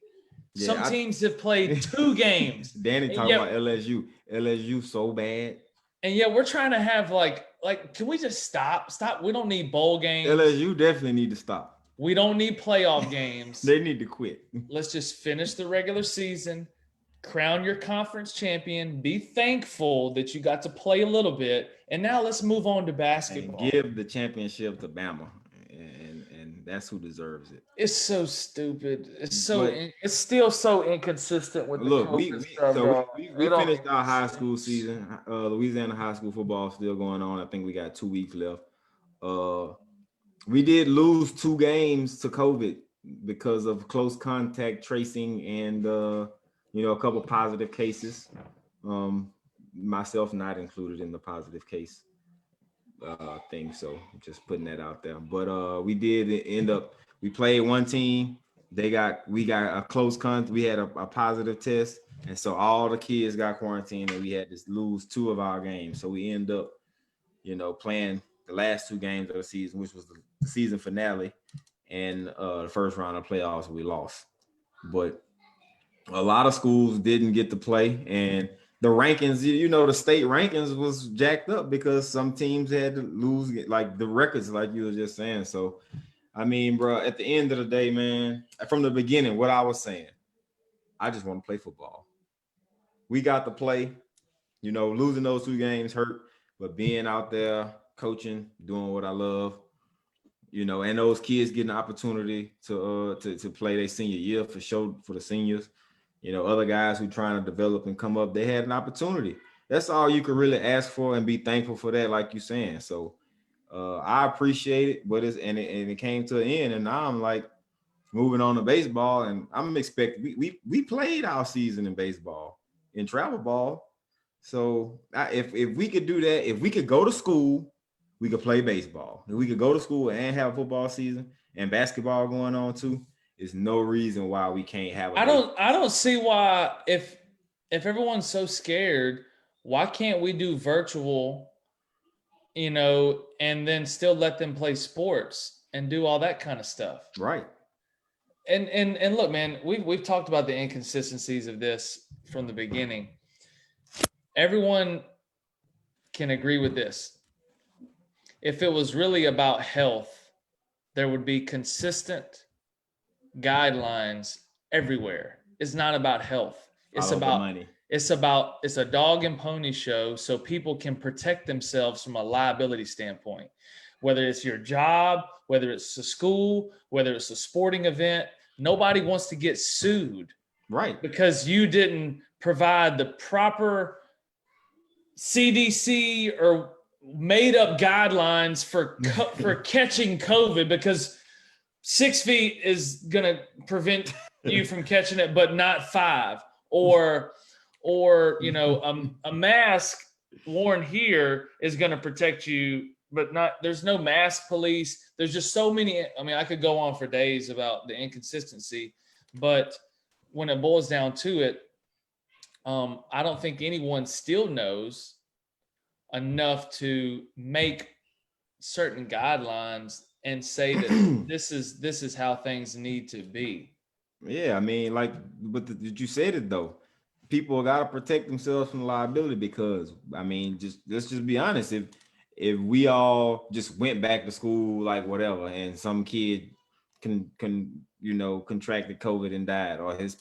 Yeah, Some teams have played 2 games. Danny And talking yet, about LSU. LSU so bad. and yet we're trying to have like can we just stop? Stop. We don't need bowl games. LSU definitely need to stop. We don't need playoff games. They need to quit. Let's just finish the regular season, crown your conference champion, be thankful that you got to play a little bit, and now let's move on to basketball. And give the championship to Bama, and that's who deserves it. It's so stupid. It's still so inconsistent with the COVID stuff. We finished our high school season. Louisiana high school football still going on. I think we got 2 weeks left. We did lose 2 games to COVID because of close contact tracing and a couple positive cases. Myself not included in the positive case thing, so just putting that out there. But we did end up. We played one team. We got a close contact. We had a positive test, and so all the kids got quarantined, and we had to lose 2 of our games. So we end up, playing the last 2 games of the season, which was the season finale, and the first round of playoffs we lost. But a lot of schools didn't get to play, and the rankings, the state rankings was jacked up because some teams had to lose, like the records, like you were just saying. So, I mean, bro, at the end of the day, man, from the beginning, what I was saying, I just want to play football. We got to play, losing those 2 games hurt, but being out there coaching, doing what I love, and those kids getting the opportunity to play their senior year for sure for the seniors. Other guys who trying to develop and come up, they had an opportunity. That's all you could really ask for and be thankful for that, like you're saying. So I appreciate it, but it came to an end, and now I'm like moving on to baseball, and I'm expecting we played our season in baseball, in travel ball. So if we could do that, if we could go to school, we could play baseball. If we could go to school and have a football season and basketball going on too, there's no reason why we can't have. I don't see why if everyone's so scared, why can't we do virtual, and then still let them play sports and do all that kind of stuff. Right. And look, man, we've talked about the inconsistencies of this from the beginning. Everyone can agree with this. If it was really about health, there would be consistent guidelines everywhere. It's not about health. It's about money. It's a dog and pony show so people can protect themselves from a liability standpoint. Whether it's your job, whether it's a school, whether it's a sporting event, nobody wants to get sued. Right. Because you didn't provide the proper CDC or made up guidelines for catching COVID, because 6 feet is going to prevent you from catching it, but not 5. Or a mask worn here is going to protect you, but not. There's no mask police. There's just so many. I mean, I could go on for days about the inconsistency, but when it boils down to it, I don't think anyone still knows enough to make certain guidelines and say that this is how things need to be. Yeah, I mean, but you said it though. People got to protect themselves from liability because, I mean, let's just be honest. If we all just went back to school like whatever, and some kid contracted COVID and died, or his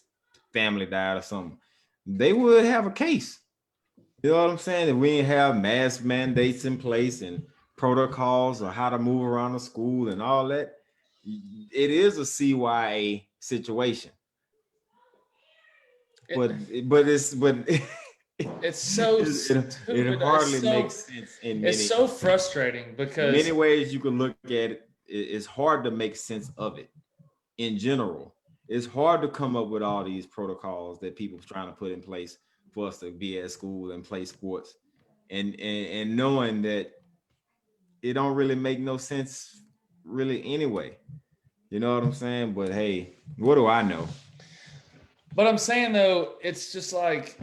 family died or something, they would have a case. You know what I'm saying? If we didn't have mask mandates in place and protocols or how to move around the school and all that, it is a CYA situation. But it's so it stupid. hardly makes sense in it's many. so frustrating because In many ways you can look at it. It's hard to make sense of it. In general, it's hard to come up with all these protocols that people are trying to put in place for us to be at school and play sports, and knowing that it don't really make no sense really anyway. You know what I'm saying? But hey, what do I know? But I'm saying though, it's just like,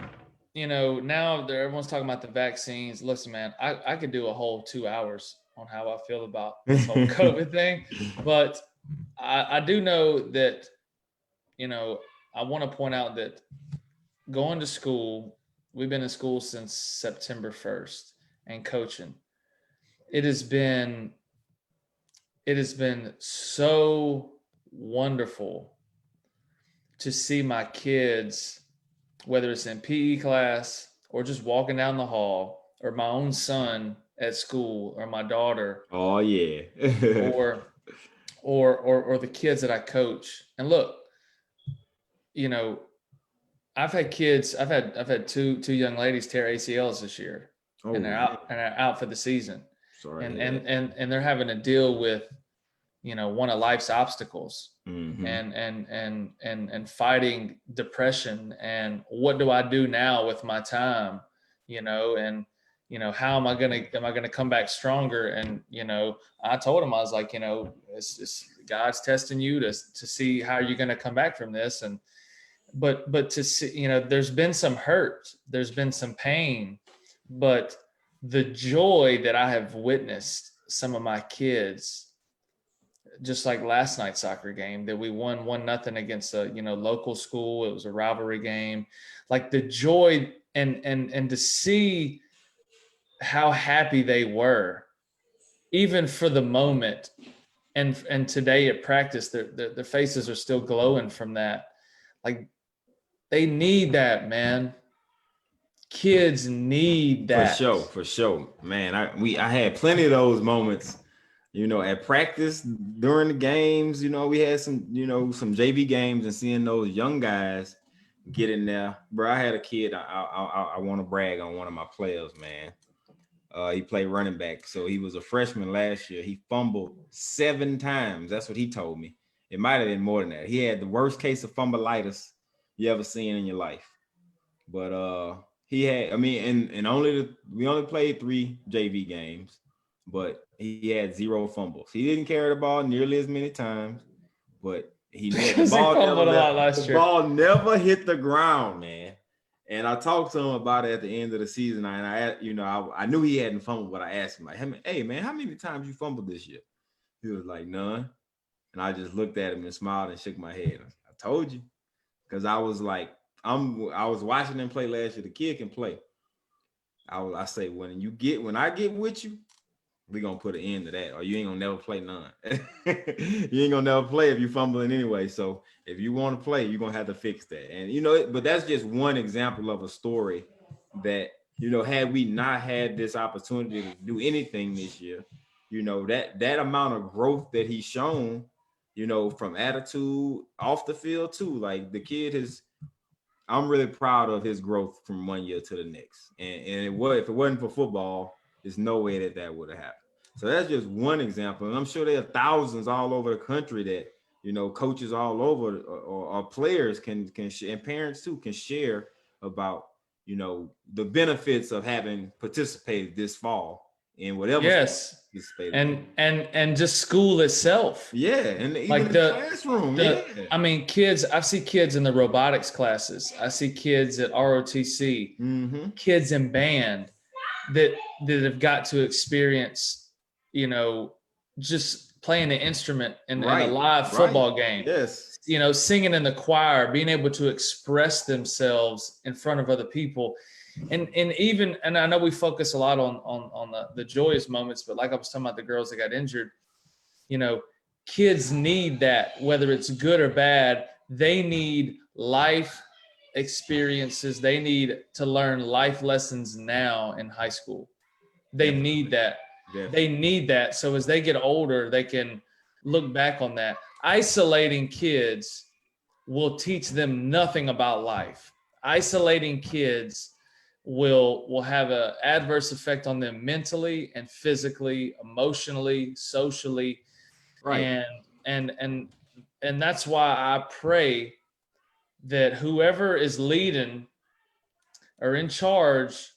now everyone's talking about the vaccines. Listen, man, I could do a whole 2 hours on how I feel about this whole COVID thing, but I do know that, I want to point out that going to school, we've been in school since September 1st and coaching. It has been so wonderful to see my kids, whether it's in PE class or just walking down the hall, or my own son at school, or my daughter. Oh yeah. or the kids that I coach. And look, I've had kids. I've had two young ladies tear ACLs this year, and they're out for the season. Sorry. And they're having to deal with, one of life's obstacles, mm-hmm. and fighting depression, and what do I do now with my time, and how am I gonna come back stronger? And I told him, I was like, it's God's testing you to see how you're gonna come back from this. And but to see, there's been some hurt, there's been some pain, but the joy that I have witnessed some of my kids, just like last night's soccer game that we won 1-0 against a local school. It was a rivalry game. Like the joy and to see how happy they were, even for the moment. And today at practice, their faces are still glowing from that. Like they need that, man. Kids need that. For sure, man. I had plenty of those moments. At practice during the games, we had some JV games, and seeing those young guys get in there. Bro, I had a kid. I want to brag on one of my players, man. He played running back. So he was a freshman last year. He fumbled 7 times. That's what he told me. It might have been more than that. He had the worst case of fumbleitis you ever seen in your life. But he had, and we only played 3 JV games, but he had 0 fumbles. He didn't carry the ball nearly as many times, but the ball never hit the ground, man. And I talked to him about it at the end of the season, and I knew he hadn't fumbled, but I asked him, like, hey man, how many times you fumbled this year? He was like, none. And I just looked at him and smiled and shook my head. I told you, because I was like, I was watching him play last year. The kid can play. I say, when I get with you, we're gonna put an end to that, or you ain't gonna never play none. You ain't gonna never play if you're fumbling anyway. So if you want to play, you're gonna have to fix that. And but that's just one example of a story that, had we not had this opportunity to do anything this year, that amount of growth that he's shown, from attitude off the field too. Like the kid I'm really proud of his growth from one year to the next. And if it wasn't for football, there's no way that would have happened. So that's just one example. And I'm sure there are thousands all over the country that, coaches all over or players can and parents too can share about, the benefits of having participated this fall in whatever. Yes. And just school itself. Yeah. And even like the classroom. Kids, I see kids in the robotics classes. I see kids at ROTC, mm-hmm. kids in band that have got to experience, just playing an instrument in a live football game. Yes. Singing in the choir, being able to express themselves in front of other people. And I know we focus a lot on the joyous moments, but like I was talking about the girls that got injured, kids need that, whether it's good or bad. They need life experiences. They need to learn life lessons now in high school. They Definitely. need that. Definitely. They need that. So as they get older, they can look back on that. Isolating kids will teach them nothing about life. Isolating kids will have an adverse effect on them mentally and physically, emotionally, socially, Right. and and and and that's why I pray that whoever is leading or in charge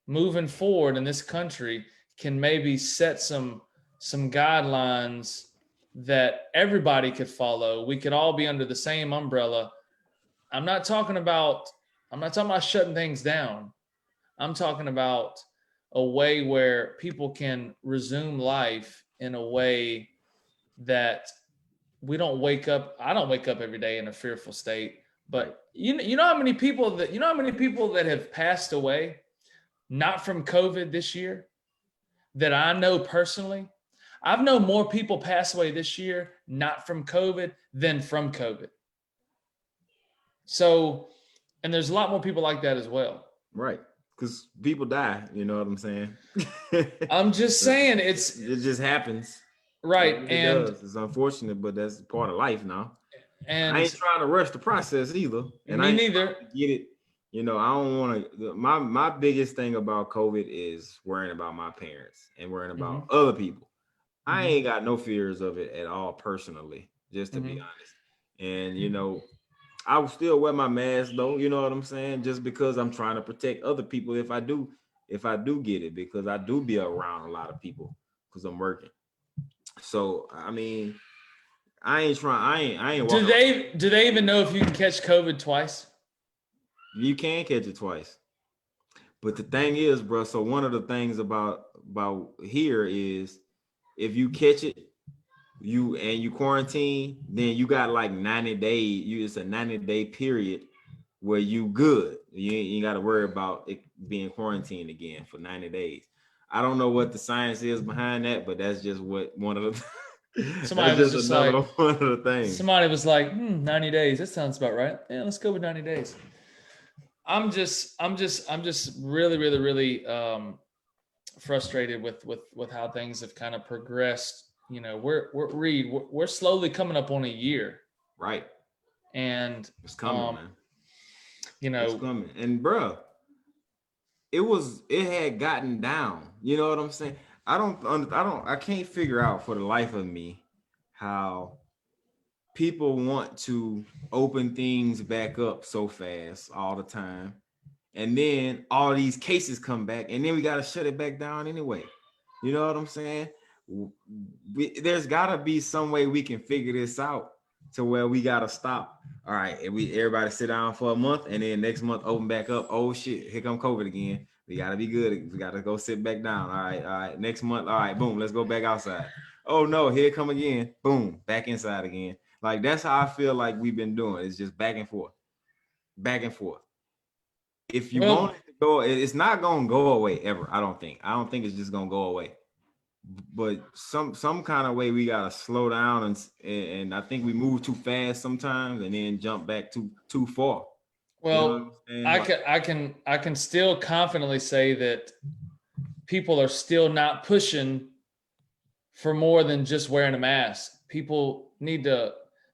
moving forward in this country can maybe set some guidelines that everybody could follow. We could all be under the same umbrella. I'm not talking about shutting things down. I'm talking about a way where people can resume life in a way that we don't wake up. I don't wake up every day in a fearful state. Right. But you know how many people that have passed away not from COVID this year that I know personally. I've known more people pass away this year not from COVID than from COVID. So, and there's a lot more people like that as well. Right. Because people die, you know what I'm saying? I'm just saying it just happens. right. It And does. It's unfortunate, but that's part of life now. I ain't and trying to rush the process either. And I me ain't neither. trying to get it. You know, I don't want to. My biggest thing about COVID is worrying about my parents and worrying about other people. I ain't got no fears of it at all personally, just to be honest. And you know, I will still wear my mask though, you know what I'm saying? Just because I'm trying to protect other people if I do get it, because I do be around a lot of people because I'm working. So I mean, I ain't Do walking. they even know if you can catch COVID twice? You can catch it twice. But the thing is, bro, so one of the things about here is if you catch it, you quarantine, then you got like 90 days. It's a 90-day period where you good. You ain't got to worry about it being quarantined again for 90 days. I don't know what the science is behind that, but that's just what one of the Somebody that's was just just another like, one of the things. somebody was like, 90 days. That sounds about right. Yeah, let's go with 90 days. I'm just really, really, really frustrated with how things have kind of progressed. You know, we're slowly coming up on a year, Right. and It's coming, man. you It's know, coming. And bro, it had gotten down. You know what I'm saying? I can't figure out for the life of me how people want to open things back up so fast all the time. And then all these cases come back, and then we got to shut it back down anyway. You know what I'm saying? There's got to be some way we can figure this out to where we got to stop. All right, and everybody sit down for a month, and then next month open back up. Oh shit, here come COVID again. We got to be good. We got to go sit back down. All right. Next month, all right, boom, let's go back outside. Oh no, here come again. Boom, back inside again. Like that's how I feel like we've been doing. It's just back and forth, back and forth. If you well, want it to go, it's not gonna go away ever. I don't think. I don't think it's just gonna go away. But some kind of way we gotta slow down, and I think we move too fast sometimes, and then jump back too far. You know what I'm well, saying? I can still confidently say that people are still not pushing for more than just wearing a mask. People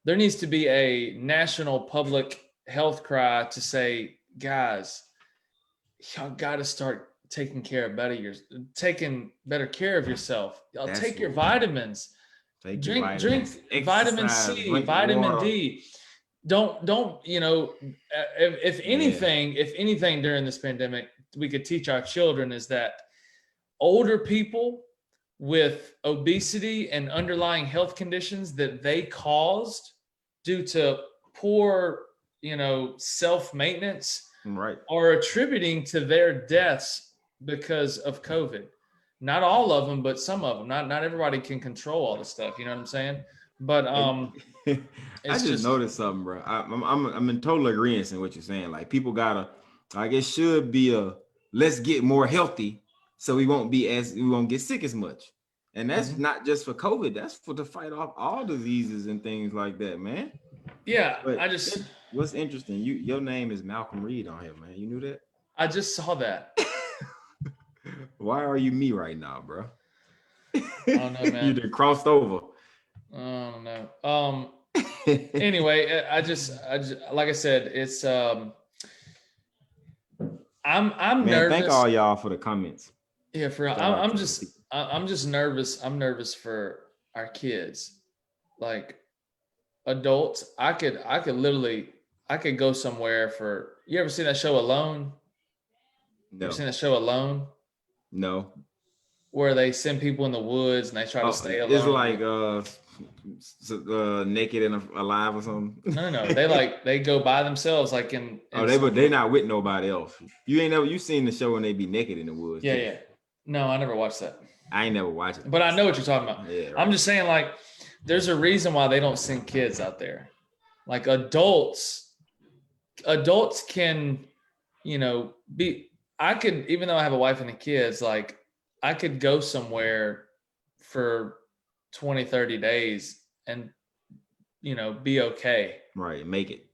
there needs to be a national public health cry to say, guys, y'all got to start taking better care of yourself. Y'all That's take your what. vitamins, Take your drink vitamins, vitamin exercise, C, drink vitamin water. D. Don't if anything during this pandemic we could teach our children is that older people with obesity and underlying health conditions that they caused due to poor, self-maintenance Right. are attributing to their deaths because of COVID. Not all of them, but some of them. Not everybody can control all this stuff. You know what I'm saying? But I it's just just noticed something, bro. I'm in total agreement in what you're saying. Like people gotta, like it should be a let's get more healthy, so we won't get sick as much. And that's not just for COVID. That's for to fight off all diseases and things like that, man. Yeah, But what's interesting, your name is Malcolm Reed on here, man. You knew that? I just saw that. Why are you me right now, bro? I don't know, man. You done crossed over. I don't know. Anyway, I just like I said, it's I'm man, nervous. Thank all y'all for the comments. Yeah, I'm just nervous. I'm nervous for our kids. Like adults, I could literally go somewhere for. You ever seen that show Alone? No. You ever seen that show Alone? No. Where they send people in the woods and they try to stay alone. It's like naked and alive or something. No. They go by themselves, like in they not with nobody else. You seen the show when they be naked in the woods. Yeah. No, I never watched that. I ain't never watched it. But I know what you're talking about. Yeah, right. I'm just saying, like, there's a reason why they don't send kids out there. Like adults can, I could, even though I have a wife and the kids, like I could go somewhere for 20, 30 days and, be okay. Right. Make it.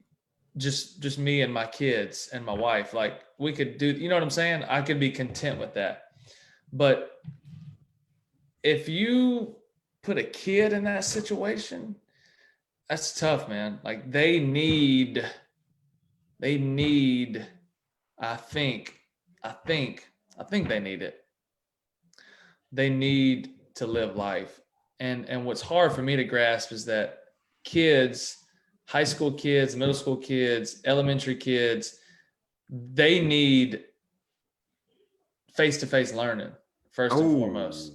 Just me and my kids and my wife. Like we could do, you know what I'm saying? I could be content with that. But if you put a kid in that situation, that's tough, man. Like they need, I think they need it. They need to live life. And what's hard for me to grasp is that kids, high school kids, middle school kids, elementary kids, they need face-to-face learning first and foremost.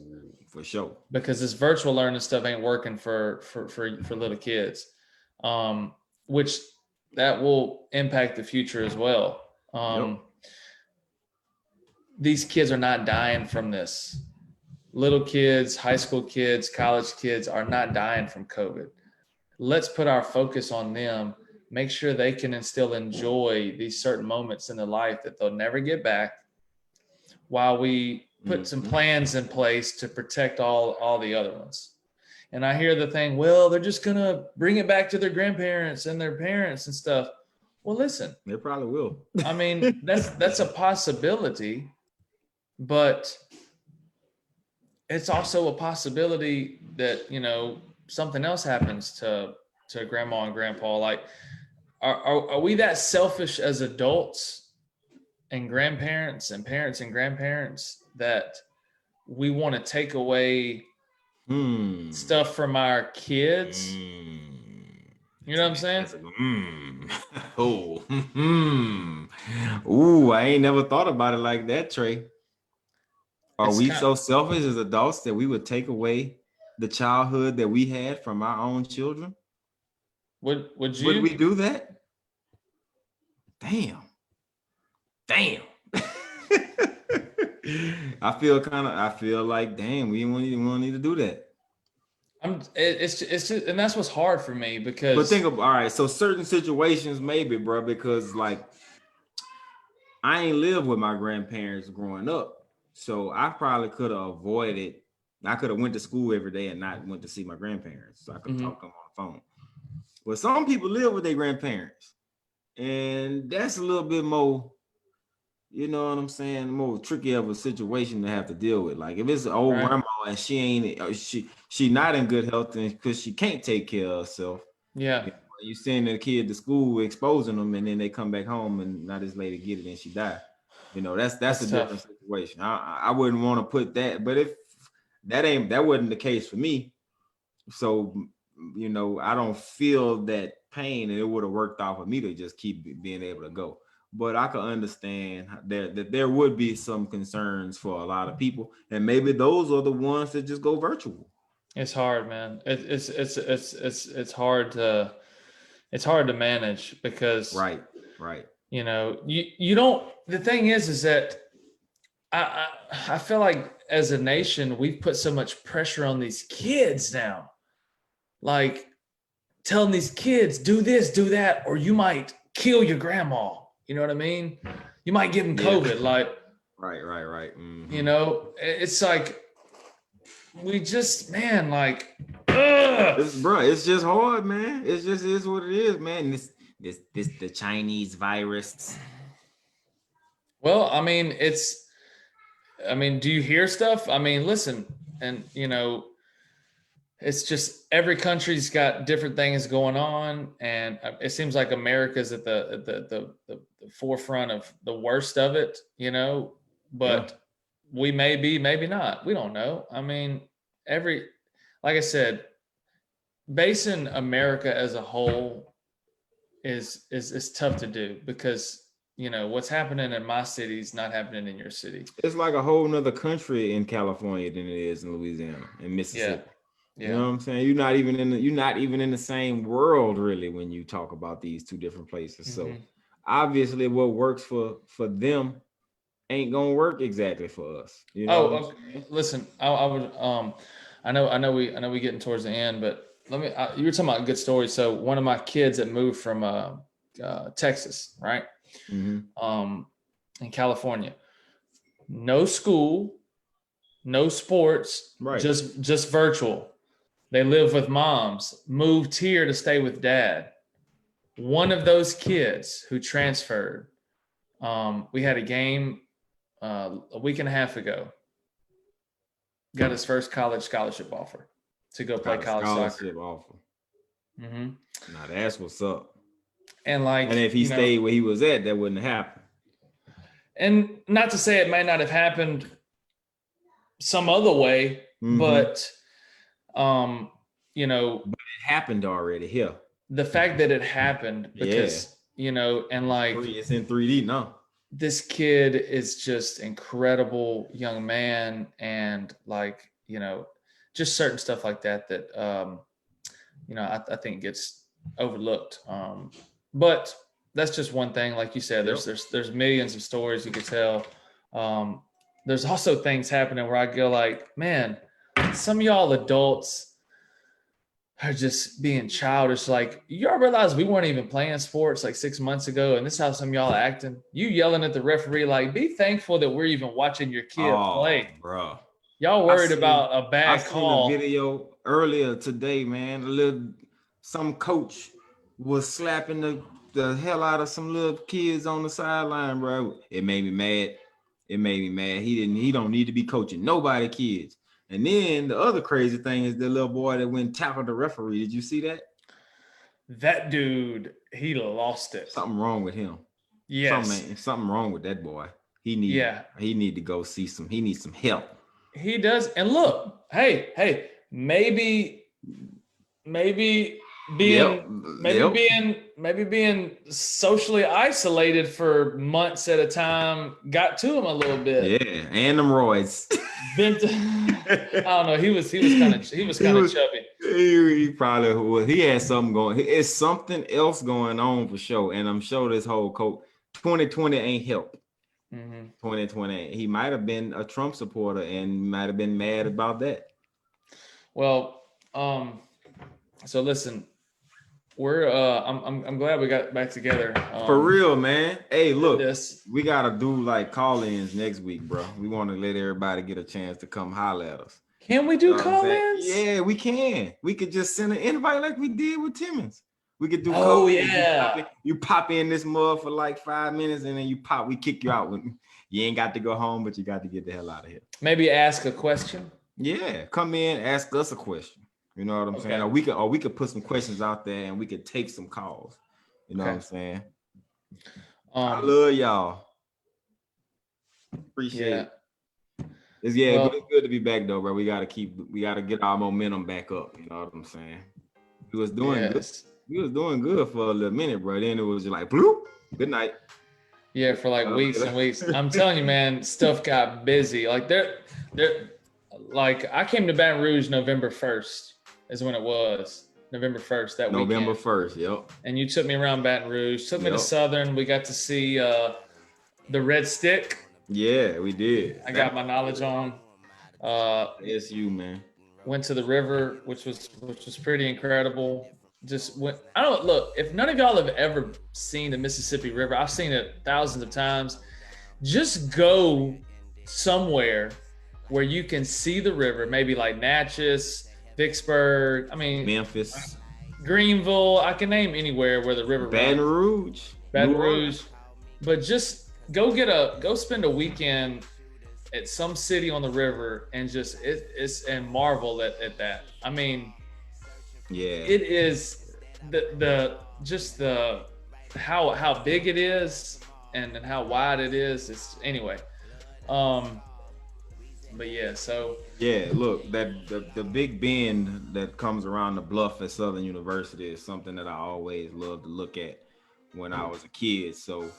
For sure. Because this virtual learning stuff ain't working for little kids, which that will impact the future as well. These kids are not dying from this. Little kids, high school kids, college kids are not dying from COVID. Let's put our focus on them, make sure they can still enjoy these certain moments in their life that they'll never get back, while we put some plans in place to protect all the other ones. And I hear the thing, well, they're just going to bring it back to their grandparents and their parents and stuff. Well, listen. They probably will. I mean, that's a possibility, but it's also a possibility that, something else happens to grandma and grandpa. Like, are we that selfish as adults and grandparents and parents and grandparents that we want to take away stuff from our kids? You know what I'm saying? Ooh, I ain't never thought about it like that, Trey. Are we so selfish as adults that we would take away the childhood that we had from our own children? Would we do that? Damn. I feel like, damn, we won't need to do that. It's just, and that's what's hard for me, because. But think of, all right, so certain situations maybe, bro, because like I ain't lived with my grandparents growing up, so I probably could have avoided. I could have went to school every day and not went to see my grandparents, so I could talk to them on the phone. But some people live with their grandparents, and that's a little bit more, you know what I'm saying, more tricky of a situation to have to deal with. Like if it's an old grandma and she not in good health because she can't take care of herself. Yeah. You send the kid to school exposing them, and then they come back home and now this lady get it and she died. That's a different situation. I wouldn't want to put that, but if that wasn't the case for me, so I don't feel that pain, and it would have worked out for me to just keep being able to go. But I can understand that there would be some concerns for a lot of people, and maybe those are the ones that just go virtual. It's hard, man. It's hard to manage, because right. You don't. The thing is that I feel like as a nation we've put so much pressure on these kids now, like telling these kids do this, do that, or you might kill your grandma. You know what I mean? You might give them COVID. Like, right. Mm-hmm. It's like we just, man, like, ugh. It's just hard, man. It just is what it is, man. This the Chinese virus. Well, I mean, do you hear stuff? I mean, listen, and it's just every country's got different things going on, and it seems like America's at the forefront of the worst of it, but we may be, maybe not. We don't know. I mean, like I said, basing America as a whole is tough to do because what's happening in my city is not happening in your city. It's like a whole nother country in California than it is in Louisiana and Mississippi. Yeah. You know what I'm saying? You're not even in the same world really when you talk about these two different places. Mm-hmm. So obviously what works for them ain't gonna work exactly for us. Okay. Listen, I would I know we getting towards the end, but you were talking about good stories. So one of my kids that moved from Texas, right? Mm-hmm. In California, no school, no sports, right? Just virtual. They live with moms, moved here to stay with dad. One of those kids who transferred, we had a game a week and a half ago, got his first college scholarship offer to go play college soccer. Offer. Mm-hmm. Now that's what's up. And if he stayed where he was at, that wouldn't happen. And not to say it may not have happened some other way, mm-hmm. but but it happened already here. The fact that it happened because and it's in 3D now. This kid is just incredible young man, and just certain stuff like that I think gets overlooked. But that's just one thing. Like you said, there's millions of stories you could tell. There's also things happening where I go like, man, some of y'all adults are just being childish. Like, y'all realize we weren't even playing sports like 6 months ago, and this is how some of y'all are acting. You yelling at the referee, like, be thankful that we're even watching your kid play. Bro. Y'all worried about a bad call. I seen a video earlier today, man. Some coach was slapping the hell out of some little kids on the sideline, bro. It made me mad. He don't need to be coaching nobody kids. And then the other crazy thing is the little boy that went tackled the referee. Did you see that? That dude, he lost it. Something wrong with him. Yes. Something wrong with that boy. He need to go see he needs some help. He does. And look, hey, maybe being socially isolated for months at a time got to him a little bit. Yeah, and them roids. I don't know. He was kind of chubby. He probably was. He had something going. It's something else going on for sure. And I'm sure this whole 2020 ain't helped. Mm-hmm. 2020. He might have been a Trump supporter and might have been mad about that. Well, so listen. We're I'm glad we got back together. For real, man. Hey, look, we gotta do like call-ins next week, bro. We want to let everybody get a chance to come holler at us. Can we do call-ins? Yeah, we can. We could just send an invite like we did with Timmons. We could do You pop in this mug for like 5 minutes and then we kick you out. You ain't got to go home, but you got to get the hell out of here. Maybe ask a question. Yeah, come in, ask us a question. You know what I'm saying? Or we could put some questions out there and we could take some calls. You know what I'm saying? I love y'all. Appreciate it. But it's good to be back though, bro. We gotta get our momentum back up. You know what I'm saying? We was doing good. We was doing good for a little minute, bro. Then it was just like bloop, good night. Yeah, for like weeks and weeks. I'm telling you, man, stuff got busy. Like I came to Baton Rouge November 1st. Is when it was November 1st that weekend. November 1st, yep. And you took me around Baton Rouge, took me to Southern. We got to see the Red Stick. Yeah, we did. I got my knowledge on. It's you, man. Went to the river, which was pretty incredible. Just went. I don't look. If none of y'all have ever seen the Mississippi River, I've seen it thousands of times. Just go somewhere where you can see the river, maybe like Natchez, Vicksburg, I mean, Memphis, Greenville. I can name anywhere where the river Baton runs. Rouge, Baton New Rouge. Orleans. But just go spend a weekend at some city on the river and just and marvel at that. I mean, Yeah, it is the just the how big it is and how wide it is. It's anyway. But yeah, so yeah. Look, that the big bend that comes around the bluff at Southern University is something that I always loved to look at when I was a kid. So,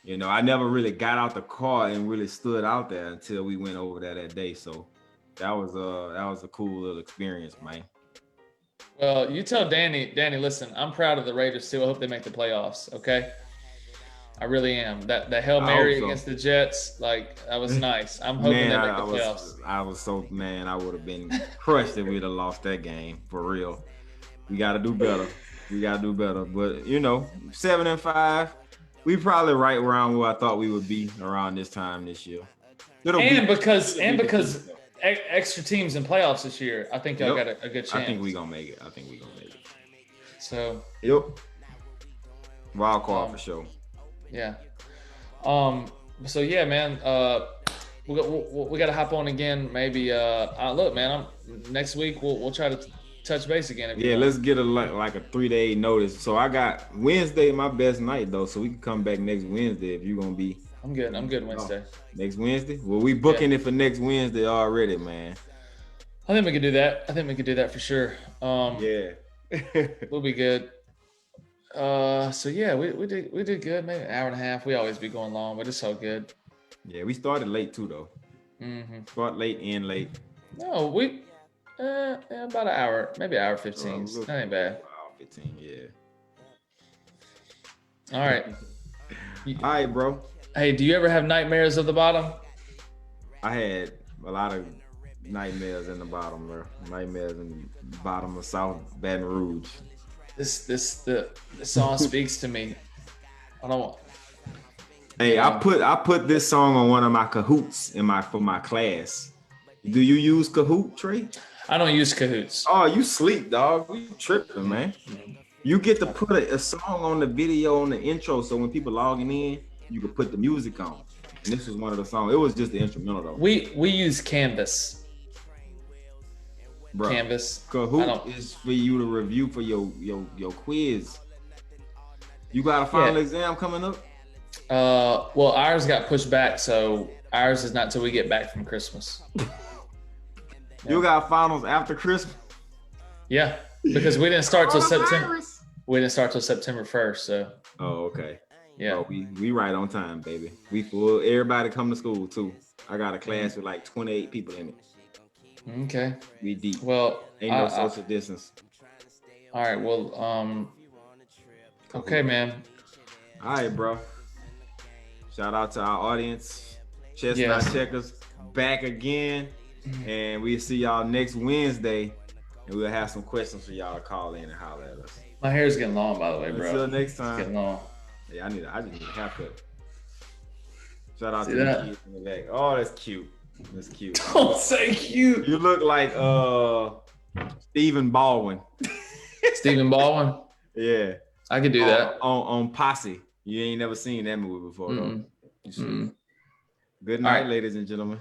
I never really got out the car and really stood out there until we went over there that day. So that was a cool little experience, man. well, you tell Danny, listen, I'm proud of the Raiders too. I hope they make the playoffs. Okay. I really am. That Hail Mary against the Jets, like that was nice. I'm hoping they make the playoffs. I would have been crushed if we'd have lost that game for real. We got to do better. But 7-5, we probably right around where I thought we would be around this time this year. Because extra teams in playoffs this year, I think y'all got a good chance. I think we gonna make it. So. Yep. Wild card for sure. Yeah. So yeah, man. We got to hop on again. Maybe. Look, man. Next week we'll try to touch base again. Yeah, let's get a 3-day notice. So I got Wednesday my best night though, so we can come back next Wednesday if you're gonna be. I'm good Wednesday. Next Wednesday? Well, we booking it for next Wednesday already, man. I think we could do that. For sure. Yeah. We'll be good. So yeah, we did good. Maybe an hour and a half. We always be going long, but it's all good. Yeah, we started late too though. Mm-hmm. Start late, end late. No, we about an hour, maybe an hour 15. That ain't bad. Hour 15, yeah. All right. All right, bro. Hey, do you ever have nightmares of the bottom? I had a lot of nightmares in the bottom, bro. Nightmares in the bottom of South Baton Rouge. The song speaks to me. I don't want. Hey, I put this song on one of my Kahoots for my class. Do you use Kahoot, Trey? I don't use Kahoots. Oh, you sleep, dog. You tripping, man. You get to put a song on the video on the intro, so when people logging in, you can put the music on. And this was one of the songs. It was just the instrumental though. We use Canvas. Bro, Canvas. Kahoot is for you to review for your quiz. You got a final exam coming up? Well, ours got pushed back, so ours is not till we get back from Christmas. You got finals after Christmas? Yeah, because we didn't start till September. We didn't start till September 1st, so. Oh, okay. Yeah. Oh, we right on time, baby. We full. Everybody come to school too. I got a class with like 28 people in it. Okay. We deep. Well, ain't no social distance. All right. Well, okay, man. All right, bro. Shout out to our audience. Chestnut Checkers back again. And we'll see y'all next Wednesday. And we'll have some questions for y'all to call in and holler at us. My hair's getting long, by the way, bro. Until next time. It's getting long. Yeah, I just need a haircut. Shout out to the kids in the back. Oh, that's cute. That's cute. Don't say cute. You look like Stephen Baldwin. Stephen Baldwin? Yeah. I could do that. On Posse. You ain't never seen that movie before, though. Good night, ladies and gentlemen.